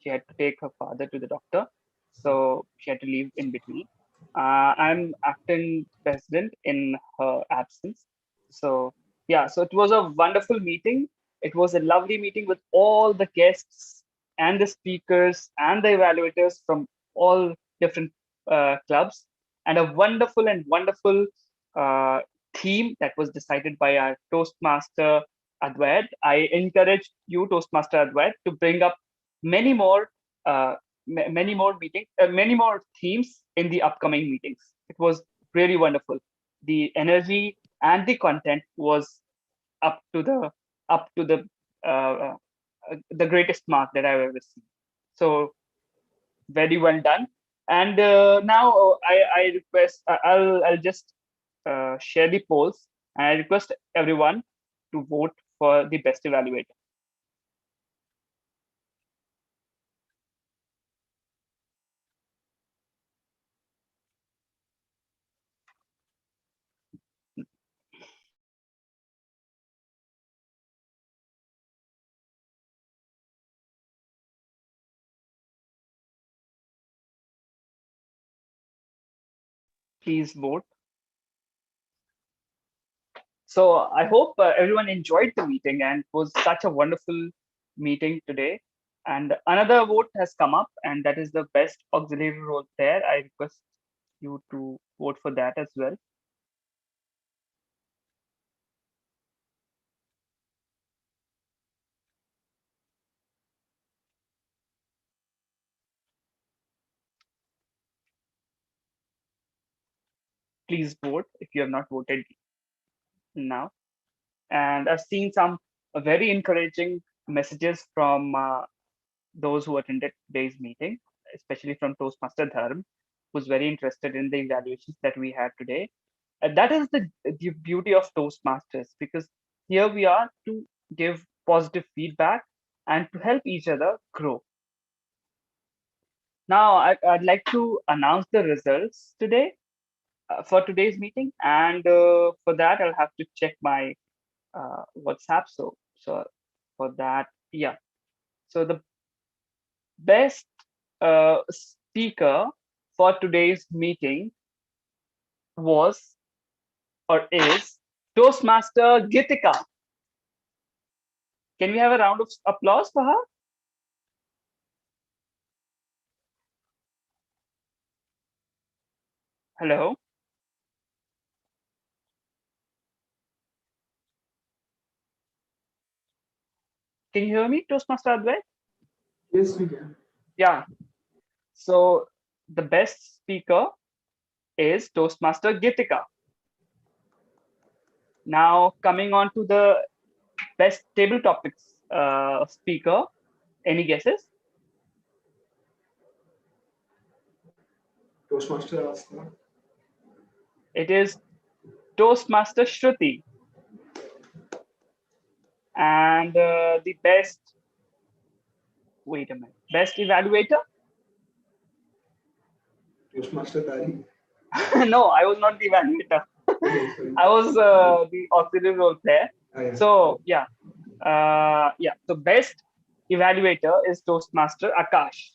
She had to take her father to the doctor, so she had to leave in between. I'm acting president in her absence. So yeah, so it was a wonderful meeting. It was a lovely meeting with all the guests and the speakers and the evaluators from all different clubs, and a wonderful uh, theme that was decided by our Toastmaster Advait. I encourage you, Toastmaster Advait, to bring up many more many more themes in the upcoming meetings. It was really wonderful. The energy and the content was up to the up to the greatest mark that I've ever seen. So very well done. And now I request I'll just share the polls, and I request everyone to vote for the best evaluator. Please vote. So I hope everyone enjoyed the meeting and it was such a wonderful meeting today. And another vote has come up, and that is the best auxiliary role player. I request you to vote for that as well. Please vote if you have not voted now. And I've seen some very encouraging messages from those who attended today's meeting, especially from Toastmaster Dharm, who's very interested in the evaluations that we had today. And that is the beauty of Toastmasters, because here we are to give positive feedback and to help each other grow. Now, I'd like to announce the results today for today's meeting, and for that, I'll have to check my WhatsApp. So for that, yeah. So the best speaker for today's meeting was or is Toastmaster Gitika. Can we have a round of applause for her? Hello. Can you hear me, Toastmaster Advait? Yes, we can. Yeah. So the best speaker is Toastmaster Gitika. Now coming on to the best table topics speaker. Any guesses? Toastmaster Asta. It is Toastmaster Shruti. And the best, wait a minute, best evaluator? Toastmaster Tari. No, I was not the evaluator. I was the auxiliary role player. Oh, yeah. So yeah, So best evaluator is Toastmaster Akash.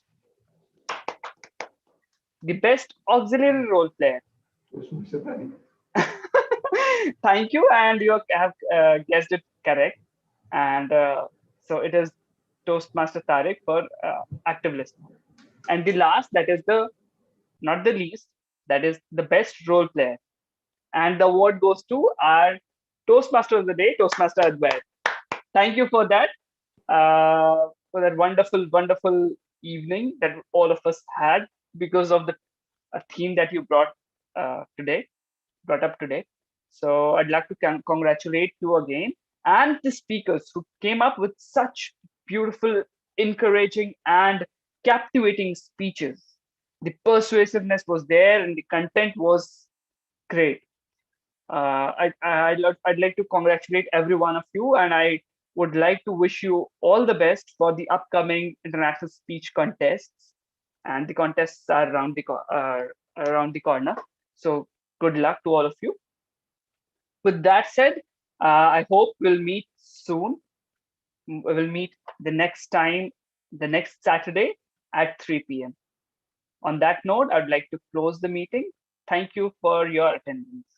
The best auxiliary role player. Toastmaster Tari. Thank you, and you have guessed it correct. And so it is Toastmaster Tariq for active listener. And the last, that is the not the least, that is the best role player. And the award goes to our Toastmaster of the day, Toastmaster Advait. Thank you for that wonderful, wonderful evening that all of us had because of the theme that you brought up today. So I'd like to congratulate you again and the speakers who came up with such beautiful, encouraging, and captivating speeches. The persuasiveness was there and the content was great. I'd like to congratulate every one of you, and I would like to wish you all the best for the upcoming international speech contests. And the contests are around the corner. So good luck to all of you. With that said, I hope we'll meet soon. We will meet the next time, the next Saturday at 3 p.m. On that note, I'd like to close the meeting. Thank you for your attendance.